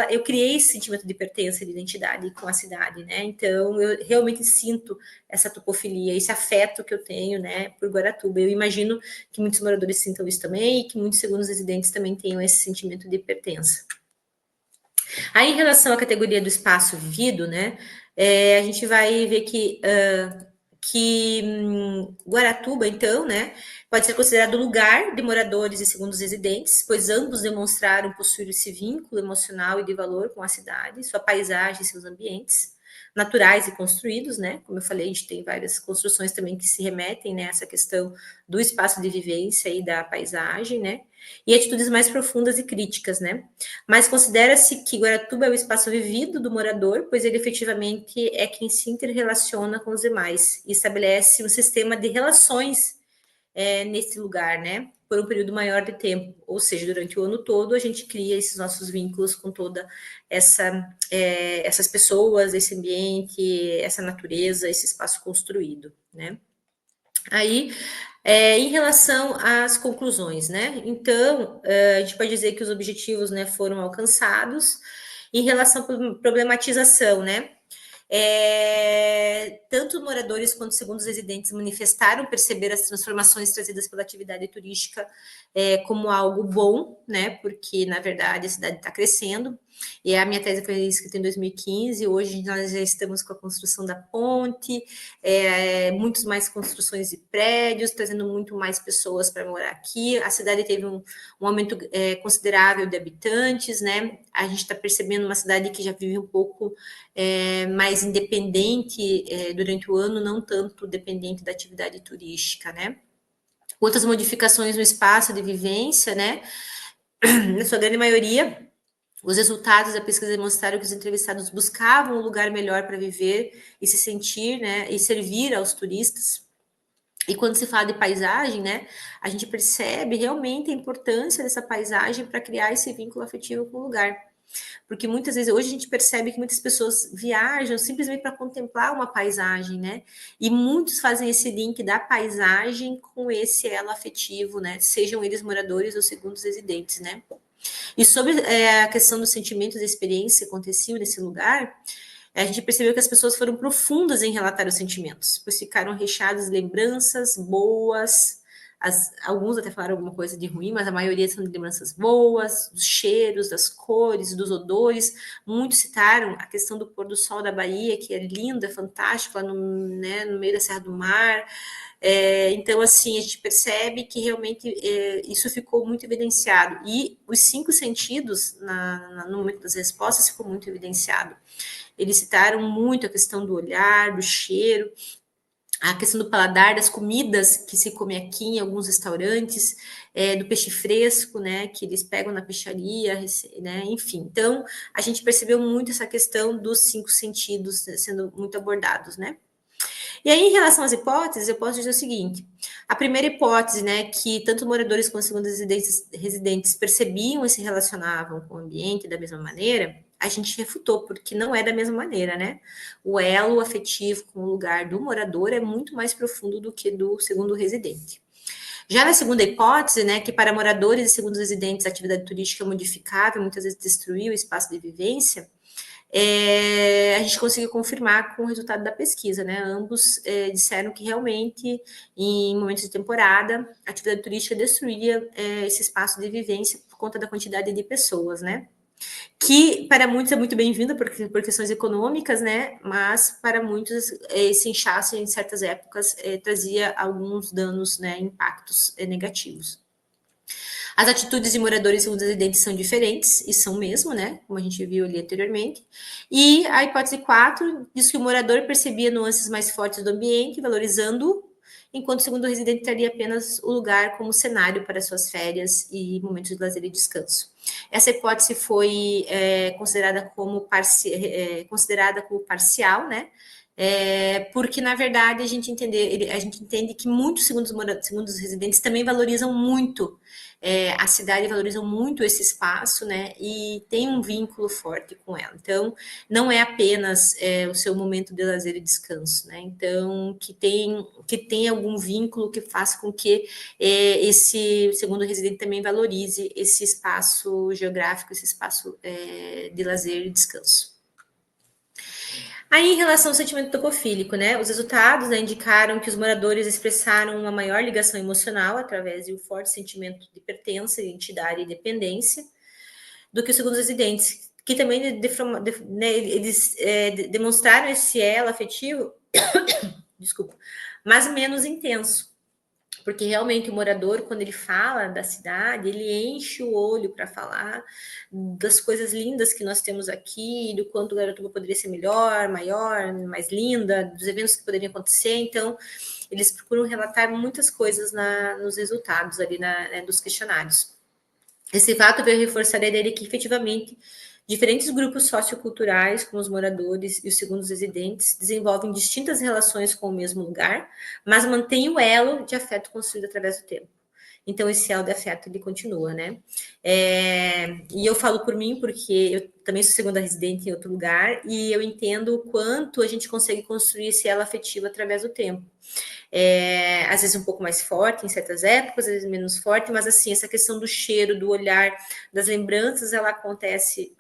eu criei esse sentimento de pertença, de identidade com a cidade, né, então eu realmente sinto essa topofilia, esse afeto que eu tenho, né, por Guaratuba. Eu imagino que muitos moradores sintam isso também e que muitos segundos residentes também tenham esse sentimento de pertença. Aí, em relação à categoria do espaço vivido, né, a gente vai ver que Guaratuba, então, né, pode ser considerado lugar de moradores e segundos residentes, pois ambos demonstraram possuir esse vínculo emocional e de valor com a cidade, sua paisagem e seus ambientes naturais e construídos, né? Como eu falei, a gente tem várias construções também que se remetem, né, a essa questão do espaço de vivência e da paisagem, né? E atitudes mais profundas e críticas, né? Mas considera-se que Guaratuba é o espaço vivido do morador, pois ele efetivamente é quem se interrelaciona com os demais e estabelece um sistema de relações nesse lugar, né? Por um período maior de tempo, ou seja, durante o ano todo a gente cria esses nossos vínculos com toda essas pessoas, esse ambiente, essa natureza, esse espaço construído, né? Aí, em relação às conclusões, né? Então, a gente pode dizer que os objetivos, né, foram alcançados. Em relação à problematização, né? Tanto moradores quanto segundos residentes manifestaram perceber as transformações trazidas pela atividade turística como algo bom, né? Porque, na verdade, a cidade está crescendo. E a minha tese foi escrita em 2015, hoje nós já estamos com a construção da ponte, muitas mais construções de prédios, trazendo muito mais pessoas para morar aqui. A cidade teve um aumento considerável de habitantes, né? A gente está percebendo uma cidade que já vive um pouco mais independente durante o ano, não tanto dependente da atividade turística, né? Outras modificações no espaço de vivência, né? Na sua grande maioria, os resultados da pesquisa demonstraram que os entrevistados buscavam um lugar melhor para viver e se sentir, né? E servir aos turistas. E quando se fala de paisagem, né, a gente percebe realmente a importância dessa paisagem para criar esse vínculo afetivo com o lugar. Porque muitas vezes, hoje a gente percebe que muitas pessoas viajam simplesmente para contemplar uma paisagem, né? E muitos fazem esse link da paisagem com esse elo afetivo, né? Sejam eles moradores ou segundos residentes, né? E sobre a questão dos sentimentos e experiências que aconteciam nesse lugar, a gente percebeu que as pessoas foram profundas em relatar os sentimentos, pois ficaram recheados de lembranças boas, alguns até falaram alguma coisa de ruim, mas a maioria são de lembranças boas, dos cheiros, das cores, dos odores. Muitos citaram a questão do pôr do sol da Bahia, que é lindo, é fantástico, lá no meio da Serra do Mar. Então, assim, a gente percebe que realmente isso ficou muito evidenciado. E os 5 sentidos, no momento das respostas, ficou muito evidenciado. Eles citaram muito a questão do olhar, do cheiro, a questão do paladar, das comidas que se come aqui em alguns restaurantes, do peixe fresco, né, que eles pegam na peixaria, né, enfim. Então, a gente percebeu muito essa questão dos 5 sentidos sendo muito abordados, né. E aí, em relação às hipóteses, eu posso dizer o seguinte: a primeira hipótese, né, que tanto moradores quanto segundos residentes percebiam e se relacionavam com o ambiente da mesma maneira, a gente refutou, porque não é da mesma maneira, né? O elo afetivo com o lugar do morador é muito mais profundo do que do segundo residente. Já na segunda hipótese, né, que para moradores e segundos residentes a atividade turística é modificável, muitas vezes destruiu o espaço de vivência, a gente conseguiu confirmar com o resultado da pesquisa, né? Ambos disseram que realmente, em momentos de temporada, a atividade turística destruía esse espaço de vivência por conta da quantidade de pessoas, né? Que para muitos é muito bem-vinda por questões econômicas, né? Mas para muitos esse inchaço em certas épocas trazia alguns danos, né? Impactos negativos. As atitudes de moradores e residentes são diferentes, e são mesmo, né? Como a gente viu ali anteriormente. E a hipótese 4 diz que o morador percebia nuances mais fortes do ambiente, valorizando-o, enquanto o segundo residente traria apenas o lugar como cenário para suas férias e momentos de lazer e descanso. Essa hipótese foi considerada como parcial, né? Porque, na verdade, a gente entende que muitos segundos residentes também valorizam muito a cidade, valorizam muito esse espaço, né? E tem um vínculo forte com ela. Então, não é apenas o seu momento de lazer e descanso, né? Então, que tem algum vínculo que faça com que esse segundo residente também valorize esse espaço geográfico, esse espaço de lazer e descanso. Aí, em relação ao sentimento tocofílico, né, os resultados, né, indicaram que os moradores expressaram uma maior ligação emocional através de um forte sentimento de pertença, identidade e dependência do que os segundos residentes, que também né, eles demonstraram esse elo afetivo, desculpa, mas menos intenso. Porque realmente o morador, quando ele fala da cidade, ele enche o olho para falar das coisas lindas que nós temos aqui, do quanto Guaratuba poderia ser melhor, maior, mais linda, dos eventos que poderiam acontecer. Então, eles procuram relatar muitas coisas nos resultados ali dos questionários. Esse fato veio reforçar a ideia de que, efetivamente, diferentes grupos socioculturais, como os moradores e os segundos residentes, desenvolvem distintas relações com o mesmo lugar, mas mantêm o elo de afeto construído através do tempo. Então, esse elo de afeto, ele continua, né? E eu falo por mim, porque eu também sou segunda residente em outro lugar, e eu entendo o quanto a gente consegue construir esse elo afetivo através do tempo. Às vezes um pouco mais forte em certas épocas, às vezes menos forte, mas assim, essa questão do cheiro, do olhar, das lembranças, ela acontece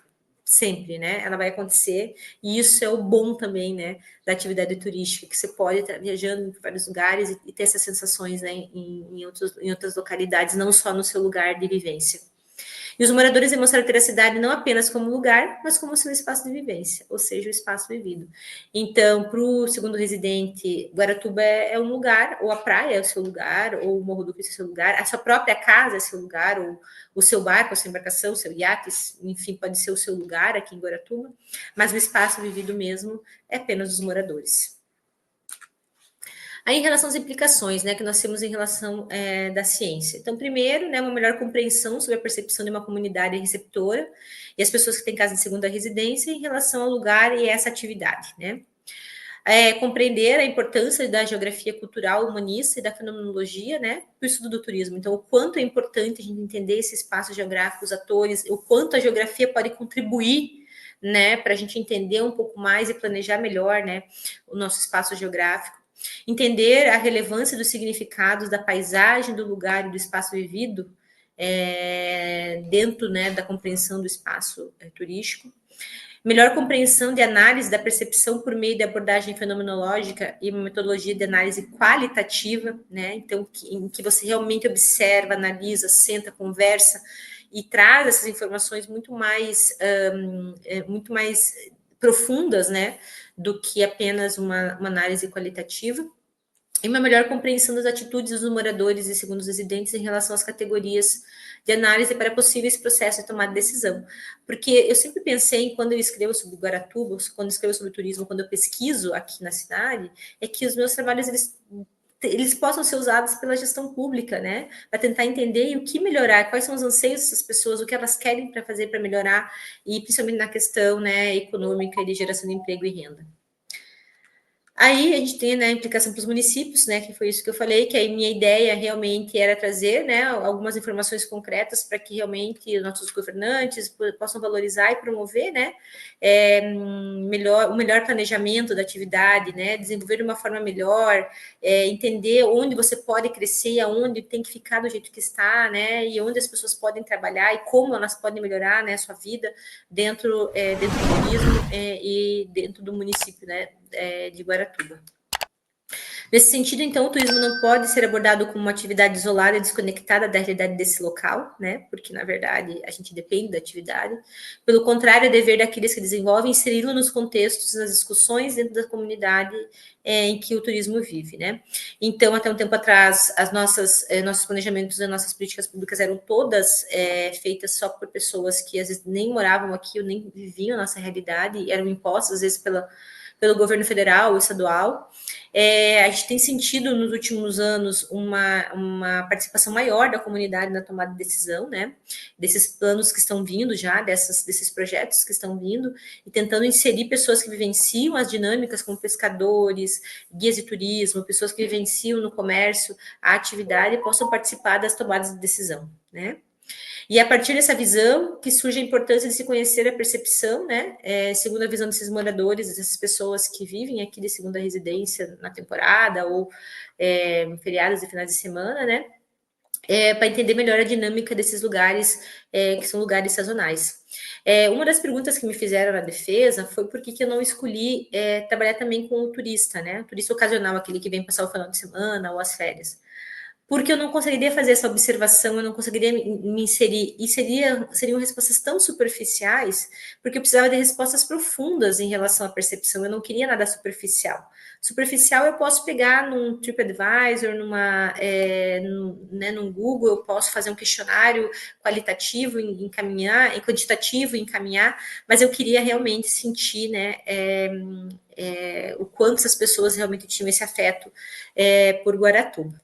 sempre, né? Ela vai acontecer, e isso é o bom também, né, da atividade turística, que você pode estar viajando em vários lugares e ter essas sensações, né, em outras localidades, não só no seu lugar de vivência. E os moradores demonstraram ter a cidade não apenas como lugar, mas como seu espaço de vivência, ou seja, o espaço vivido. Então, para o segundo residente, Guaratuba é um lugar, ou a praia é o seu lugar, ou o Morro do Cristo é o seu lugar, a sua própria casa é seu lugar, ou o seu barco, a sua embarcação, o seu iate, enfim, pode ser o seu lugar aqui em Guaratuba, mas o espaço vivido mesmo é apenas dos moradores. Aí, em relação às implicações, né, que nós temos em relação da ciência. Então, primeiro, né, uma melhor compreensão sobre a percepção de uma comunidade receptora e as pessoas que têm casa de segunda residência em relação ao lugar e essa atividade, né? Compreender a importância da geografia cultural humanista e da fenomenologia, né, para o estudo do turismo. Então, o quanto é importante a gente entender esse espaço geográfico, os atores, o quanto a geografia pode contribuir, né, para a gente entender um pouco mais e planejar melhor, né, o nosso espaço geográfico. Entender a relevância dos significados da paisagem, do lugar e do espaço vivido dentro, né, da compreensão do espaço turístico. Melhor compreensão de análise da percepção por meio de abordagem fenomenológica e metodologia de análise qualitativa, né? Então, em que você realmente observa, analisa, senta, conversa e traz essas informações muito mais profundas, né? Do que apenas uma análise qualitativa. E uma melhor compreensão das atitudes dos moradores e segundos residentes em relação às categorias de análise para possíveis processos de tomada de decisão. Porque eu sempre pensei, quando eu escrevo sobre Guaratuba, quando eu escrevo sobre turismo, quando eu pesquiso aqui na cidade, é que os meus trabalhos, eles possam ser usados pela gestão pública, né? Para tentar entender o que melhorar, quais são os anseios dessas pessoas, o que elas querem para fazer para melhorar, e principalmente na questão, né, econômica e de geração de emprego e renda. Aí a gente tem, né, a implicação para os municípios, né, que foi isso que eu falei, que aí minha ideia realmente era trazer, né, algumas informações concretas para que realmente os nossos governantes possam valorizar e promover, né, o melhor planejamento da atividade, né, desenvolver de uma forma melhor, entender onde você pode crescer, aonde tem que ficar do jeito que está, né, e onde as pessoas podem trabalhar e como elas podem melhorar, né, a sua vida dentro do turismo e dentro do município, né, de Guaratuba. Nesse sentido, então, o turismo não pode ser abordado como uma atividade isolada e desconectada da realidade desse local, né? Porque, na verdade, a gente depende da atividade. Pelo contrário, é dever daqueles que desenvolvem inseri-lo nos contextos, nas discussões dentro da comunidade em que o turismo vive, né? Então, até um tempo atrás, nossos planejamentos e nossas políticas públicas eram todas feitas só por pessoas que, às vezes, nem moravam aqui ou nem viviam a nossa realidade, eram impostas, às vezes, pelo governo federal ou estadual. A gente tem sentido nos últimos anos uma participação maior da comunidade na tomada de decisão, né? Desses planos que estão vindo já, desses projetos que estão vindo, e tentando inserir pessoas que vivenciam as dinâmicas, como pescadores, guias de turismo, pessoas que vivenciam no comércio a atividade, possam participar das tomadas de decisão, né? E a partir dessa visão que surge a importância de se conhecer a percepção, né? Segundo a visão desses moradores, dessas pessoas que vivem aqui de segunda residência na temporada ou em feriados e finais de semana, né? Para entender melhor a dinâmica desses lugares, que são lugares sazonais. Uma das perguntas que me fizeram na defesa foi por que eu não escolhi trabalhar também com o turista, né? O turista ocasional, aquele que vem passar o final de semana ou as férias, porque eu não conseguiria fazer essa observação, eu não conseguiria me inserir, e seriam respostas tão superficiais, porque eu precisava de respostas profundas em relação à percepção, eu não queria nada superficial. Superficial eu posso pegar num TripAdvisor, num Google, eu posso fazer um questionário qualitativo, encaminhar, e quantitativo, encaminhar, mas eu queria realmente sentir, né, o quanto essas pessoas realmente tinham esse afeto por Guaratuba.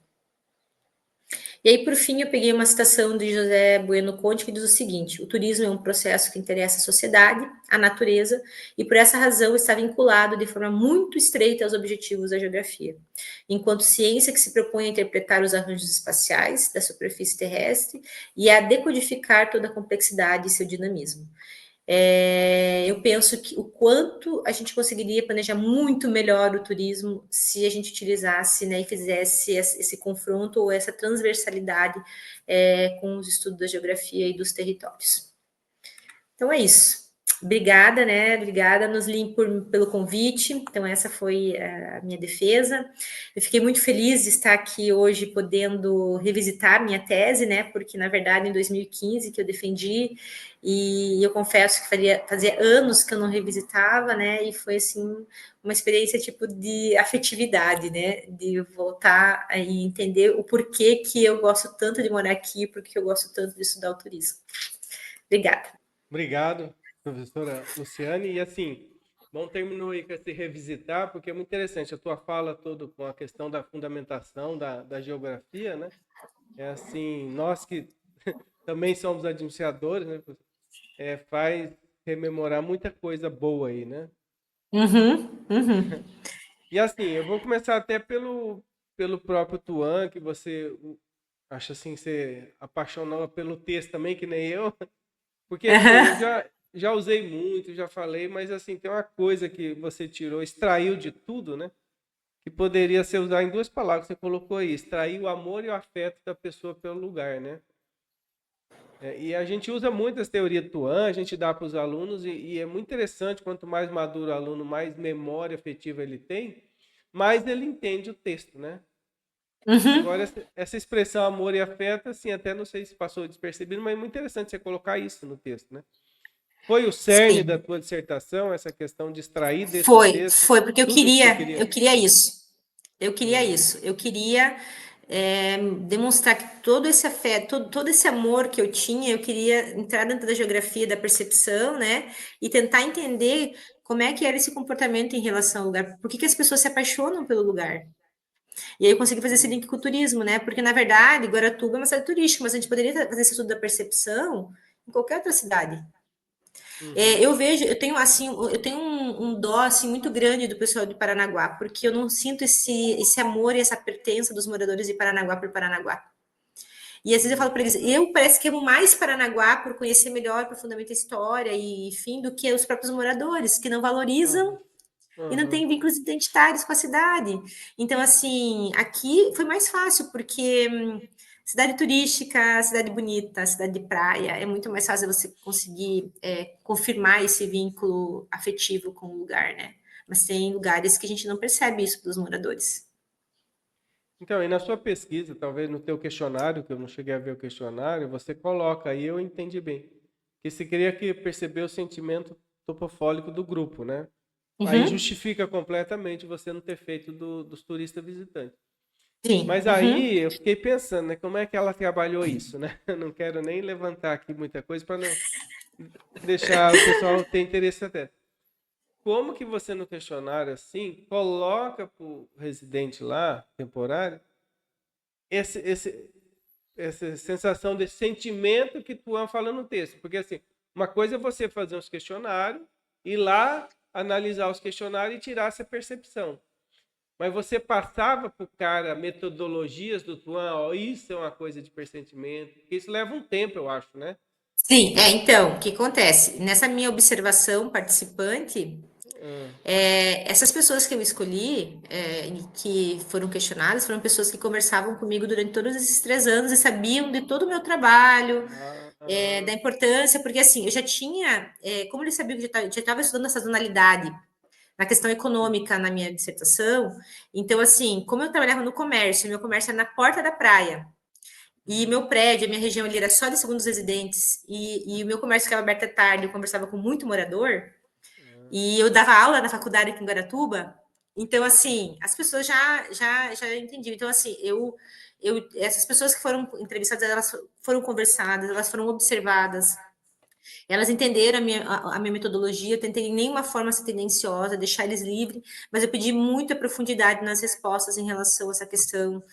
E aí, por fim, eu peguei uma citação de José Bueno Conte, que diz o seguinte: o turismo é um processo que interessa a sociedade, a natureza, e por essa razão está vinculado de forma muito estreita aos objetivos da geografia. Enquanto ciência que se propõe a interpretar os arranjos espaciais da superfície terrestre e a decodificar toda a complexidade e seu dinamismo. Eu penso que o quanto a gente conseguiria planejar muito melhor o turismo se a gente utilizasse, né, e fizesse esse confronto ou essa transversalidade com os estudos da geografia e dos territórios. Então é isso. Obrigada, né? Obrigada, Noslim, pelo convite. Então, essa foi a minha defesa. Eu fiquei muito feliz de estar aqui hoje podendo revisitar minha tese, né? Porque, na verdade, em 2015 que eu defendi, e eu confesso que fazia anos que eu não revisitava, né? E foi, assim, uma experiência tipo de afetividade, né? De voltar e entender o porquê que eu gosto tanto de morar aqui, porque eu gosto tanto de estudar o turismo. Obrigada. Obrigado, professora Luciane. E assim, não terminou aí com esse revisitar, porque é muito interessante a tua fala toda com a questão da fundamentação da geografia, né? É assim, nós que também somos administradores, né? Faz rememorar muita coisa boa aí, né? Uhum. E assim, eu vou começar até pelo próprio Tuan, que você acha assim, você apaixonou pelo texto também, que nem eu. Porque assim, eu já usei muito, já falei, mas assim, tem uma coisa que você tirou, extraiu de tudo, né? Que poderia ser usado em duas palavras, você colocou aí, extrair o amor e o afeto da pessoa pelo lugar, né? E a gente usa muito as teorias do Tuan, a gente dá para os alunos, e é muito interessante, quanto mais maduro o aluno, mais memória afetiva ele tem, mais ele entende o texto, né? Uhum. Agora, essa expressão amor e afeto, assim, até não sei se passou despercebido, mas é muito interessante você colocar isso no texto, né? Foi o cerne da Sim. tua dissertação, essa questão de extrair desse texto Foi porque tudo que você queria? eu queria isso. Eu queria Hum, isso. Eu queria demonstrar que todo esse afeto, todo esse amor que eu tinha, eu queria entrar dentro da geografia da percepção, né? E tentar entender como é que era esse comportamento em relação ao lugar. Por que que as pessoas se apaixonam pelo lugar? E aí eu consegui fazer esse hum, link com o turismo, né? Porque, na verdade, Guaratuba é uma cidade turística, mas a gente poderia fazer esse estudo da percepção em qualquer outra cidade. uhum, Eu vejo, eu tenho assim, eu tenho um dó assim muito grande do pessoal de Paranaguá, porque eu não sinto esse amor e essa pertença dos moradores de Paranaguá por Paranaguá. E às vezes eu falo para eles, eu parece que amo mais Paranaguá por conhecer melhor profundamente a história e enfim do que os próprios moradores que não valorizam uhum, e não uhum, têm vínculos identitários com a cidade. Então, assim, aqui foi mais fácil, porque cidade turística, cidade bonita, cidade de praia, é muito mais fácil você conseguir confirmar esse vínculo afetivo com o lugar, né? Mas tem lugares que a gente não percebe isso dos moradores. Então, e na sua pesquisa, talvez no teu questionário, que eu não cheguei a ver o questionário, você coloca, aí eu entendi bem, que você queria que perceber o sentimento topofólico do grupo, né? Aí Uhum. justifica completamente você não ter feito dos turistas visitantes. Sim. Mas Uhum. aí eu fiquei pensando, né, como é que ela trabalhou isso, né? Eu não quero nem levantar aqui muita coisa para não deixar o pessoal ter interesse até. Como que você no questionário assim coloca para o residente lá, temporário, esse, esse, essa sensação de sentimento que tu fala no texto? Porque assim, uma coisa é você fazer uns questionários, ir lá analisar os questionários e tirar essa percepção. Mas você passava para o cara metodologias do Tuan, ó, isso é uma coisa de pressentimento, porque isso leva um tempo, eu acho, né? Sim, então, o que acontece? Nessa minha observação participante, Ah, essas pessoas que eu escolhi, e que foram questionadas, foram pessoas que conversavam comigo durante todos esses 3 anos e sabiam de todo o meu trabalho, da aham, importância, porque assim, eu já tinha, como eles sabiam que eu já estava estudando essa sazonalidade na questão econômica na minha dissertação, então assim, como eu trabalhava no comércio, meu comércio era na porta da praia, e meu prédio, a minha região ali era só de segundos residentes, e o meu comércio ficava aberto à tarde, eu conversava com muito morador, e eu dava aula na faculdade aqui em Guaratuba, então, assim, as pessoas já entendiam. Então, assim, essas pessoas que foram entrevistadas, elas foram conversadas, elas foram observadas, elas entenderam a minha metodologia, eu tentei de nenhuma forma ser tendenciosa, deixar eles livres, mas eu pedi muita profundidade nas respostas em relação a essa questão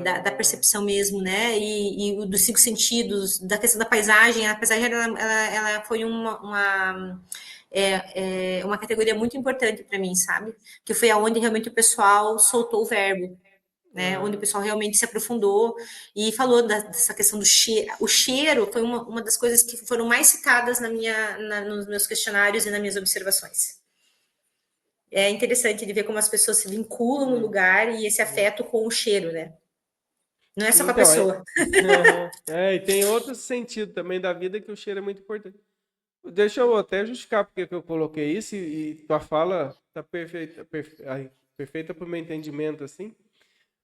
da ah, percepção mesmo, né? E dos 5 sentidos, da questão da paisagem. A paisagem ela foi uma categoria muito importante para mim, sabe? Que foi aonde realmente o pessoal soltou o verbo, né? Onde o aham. pessoal realmente se aprofundou e falou dessa questão do cheiro. O cheiro foi uma das coisas que foram mais citadas nos meus questionários e nas minhas observações. É interessante de ver como as pessoas se vinculam no Hum, lugar e esse hum. afeto com o cheiro, né? Não é só com a Então, pessoa. aham. E tem outro sentido também da vida que o cheiro é muito importante. Deixa eu até justificar porque que eu coloquei isso e tua fala tá perfeita, perfeita para o meu entendimento, assim.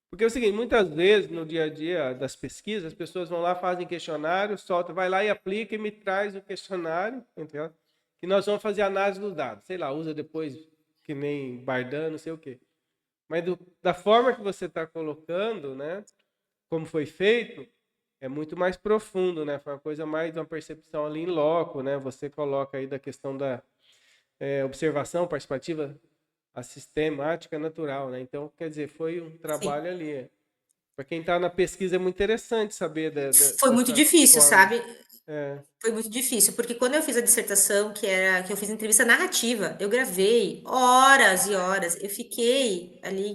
Porque é o seguinte, muitas vezes no dia a dia das pesquisas, as pessoas vão lá, fazem questionário, solta, vai lá e aplica e me traz o questionário, entendeu? Que nós vamos fazer análise dos dados. Sei lá, usa depois que nem Bardan, não sei o quê. Mas da forma que você está colocando, né? Como foi feito, é muito mais profundo, né? Foi uma coisa mais de uma percepção ali em loco, né? Você coloca aí da questão da observação participativa, a sistemática natural, né? Então, quer dizer, foi um Sim. trabalho ali. Para quem está na pesquisa é muito interessante saber Foi muito dessa difícil, forma. sabe? É, Foi muito difícil, porque quando eu fiz a dissertação, que eu fiz entrevista narrativa, eu gravei horas e horas. Eu fiquei ali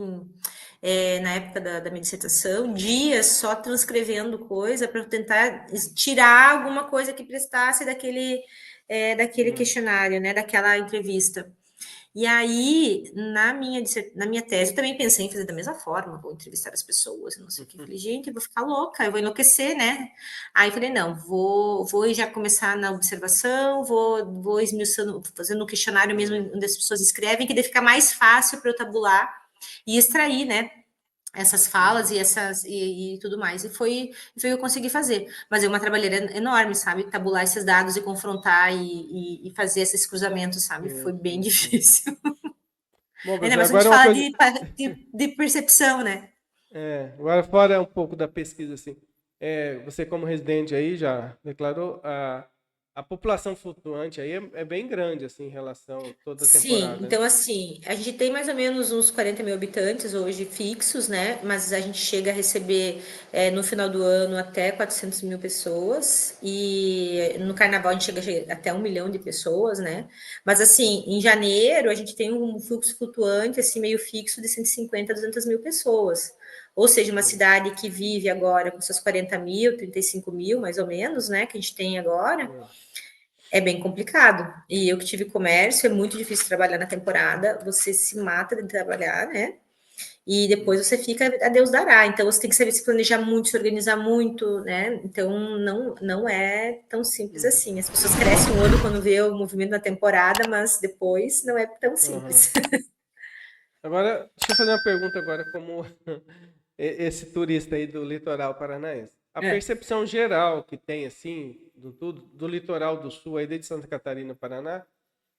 na época da minha dissertação, dias só transcrevendo coisa para tentar tirar alguma coisa que prestasse daquele hum, questionário, né, daquela entrevista. E aí, na minha tese, eu também pensei em fazer da mesma forma, vou entrevistar as pessoas, não sei o que. Eu falei, gente, eu vou ficar louca, eu vou enlouquecer, né? Aí eu falei, não, vou já começar na observação, vou esmiuçando, fazendo um questionário mesmo onde as pessoas escrevem, que daí fica mais fácil para eu tabular e extrair, né? Essas falas e essas e tudo mais. E foi o que eu consegui fazer. Mas é uma trabalheira enorme, sabe? Tabular esses dados e confrontar e fazer esses cruzamentos, sabe? Foi bem Sim. difícil. Bom, Ainda professor, mais quando a agora gente uma fala coisa. de percepção, né? Agora fora um pouco da pesquisa, assim. Você como residente aí já declarou a população flutuante aí é bem grande, assim, em relação a toda a Sim, temporada. então assim, a gente tem mais ou menos uns 40 mil habitantes hoje fixos, né? Mas a gente chega a receber no final do ano até 400 mil pessoas e no carnaval a gente chega até 1 milhão de pessoas, né? Mas assim, em janeiro a gente tem um fluxo flutuante, assim, meio fixo de 150 a 200 mil pessoas. Ou seja, uma Sim. cidade que vive agora com seus 40 mil, 35 mil, mais ou menos, né? Que a gente tem agora, É. é bem complicado. E eu que tive comércio, é muito difícil trabalhar na temporada. Você se mata de trabalhar, né? E depois você fica a Deus dará. Então você tem que saber se planejar muito, se organizar muito, né? Então não é tão simples Uhum. assim. As pessoas crescem o olho quando vê o movimento na temporada, mas depois não é tão Aham. simples. Agora, deixa eu fazer uma pergunta agora como esse turista aí do litoral paranaense. A É. percepção geral que tem, assim, do litoral do sul, aí desde Santa Catarina, Paraná,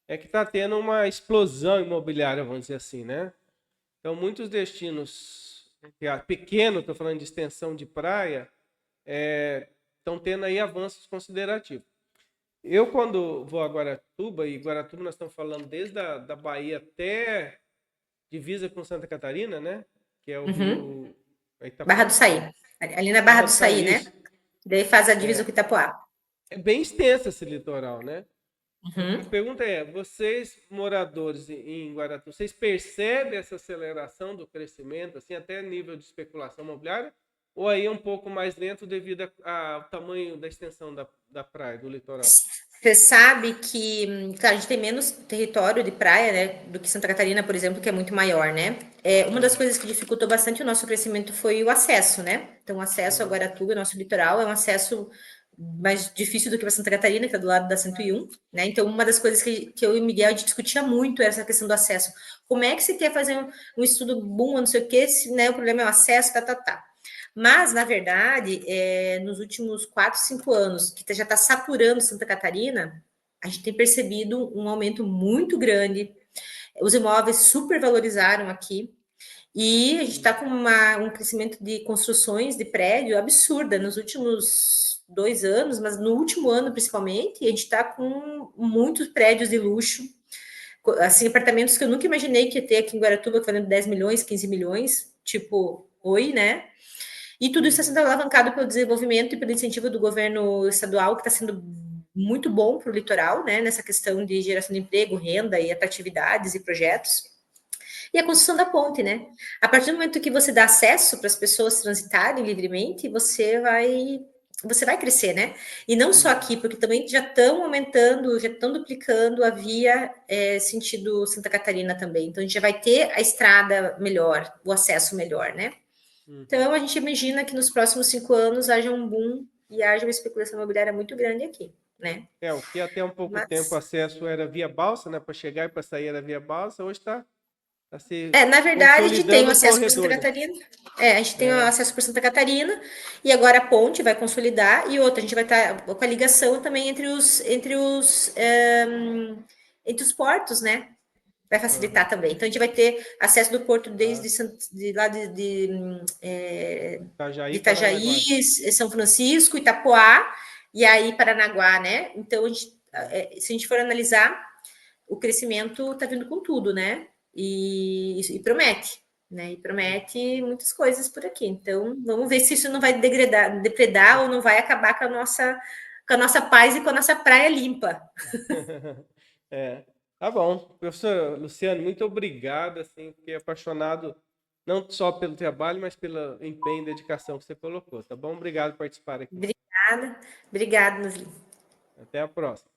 é que está tendo uma explosão imobiliária, vamos dizer assim, né? Então, muitos destinos pequenos, estou falando de extensão de praia, estão tendo aí avanços considerativos. Eu, quando vou a Guaratuba, e Guaratuba nós estamos falando desde da Bahia até divisa com Santa Catarina, né? Que é o Uhum. Rio Barra do Itapuã, Saí. Ali na Barra Barra do do Saí, Saí, né? isso. Daí faz a divisa com Itapoá. É bem extenso esse litoral, né? A Uhum. pergunta é, vocês, moradores em Guaratuba, vocês percebem essa aceleração do crescimento, assim, até nível de especulação imobiliária? Ou aí é um pouco mais lento devido ao tamanho da extensão da praia, do litoral? Você sabe que, claro, a gente tem menos território de praia, né, do que Santa Catarina, por exemplo, que é muito maior, né? Uma das Uhum, coisas que dificultou bastante o nosso crescimento foi o acesso, né? Então, o acesso a uhum, Guaratuba, nosso litoral, é um acesso mais difícil do que para Santa Catarina, que é do lado da 101, né? Então, uma das coisas que eu e o Miguel a gente discutia muito era essa questão do acesso. Como é que se quer fazer um estudo bom, não sei o quê, se, né, o problema é o acesso, tá. Mas, na verdade, nos últimos 4, 5 anos, que já está saturando Santa Catarina, a gente tem percebido um aumento muito grande. Os imóveis supervalorizaram aqui. E a gente está com um crescimento de construções de prédio absurda nos últimos 2 anos, mas no último ano, principalmente, a gente está com muitos prédios de luxo, assim, apartamentos que eu nunca imaginei que ia ter aqui em Guaratuba, valendo 10 milhões, 15 milhões, tipo, oi, né? E tudo isso está uhum. sendo alavancado pelo desenvolvimento e pelo incentivo do governo estadual, que está sendo muito bom para o litoral, né, nessa questão de geração de emprego, renda e atratividades e projetos. E a construção da ponte, né? A partir do momento que você dá acesso para as pessoas transitarem livremente, você vai crescer, né? E não só Uhum. aqui, porque também já estão aumentando, já estão duplicando a via sentido Santa Catarina também. Então a gente já vai ter a estrada melhor, o acesso melhor, né? Uhum. Então, a gente imagina que nos próximos 5 anos haja um boom e haja uma especulação imobiliária muito grande aqui, né? O que até um pouco tempo Mas, acesso era via balsa, né? Para chegar e para sair era via balsa, hoje está se na verdade, a gente tem o consolidando acesso por Santa corredores. Catarina. A gente tem o É, acesso por Santa Catarina e agora a ponte vai consolidar e outra, a gente vai estar com a ligação também entre os portos, né? Vai aham. facilitar também. Então, a gente vai ter acesso do porto Ah, desde de lá de Itajaí, Itajaí, Paranaguá. São Francisco, Itapoá e aí Paranaguá, né? Então, se a gente for analisar, o crescimento está vindo com tudo, né? E promete, né? E promete muitas coisas por aqui. Então, vamos ver se isso não vai depredar ou não vai acabar com a nossa paz e com a nossa praia limpa. É, tá bom. Professor Luciano, muito obrigado, assim, fiquei apaixonado não só pelo trabalho, mas pelo empenho e dedicação que você colocou, tá bom? Obrigado por participar aqui. Obrigada, obrigada, Nasli. Até a próxima.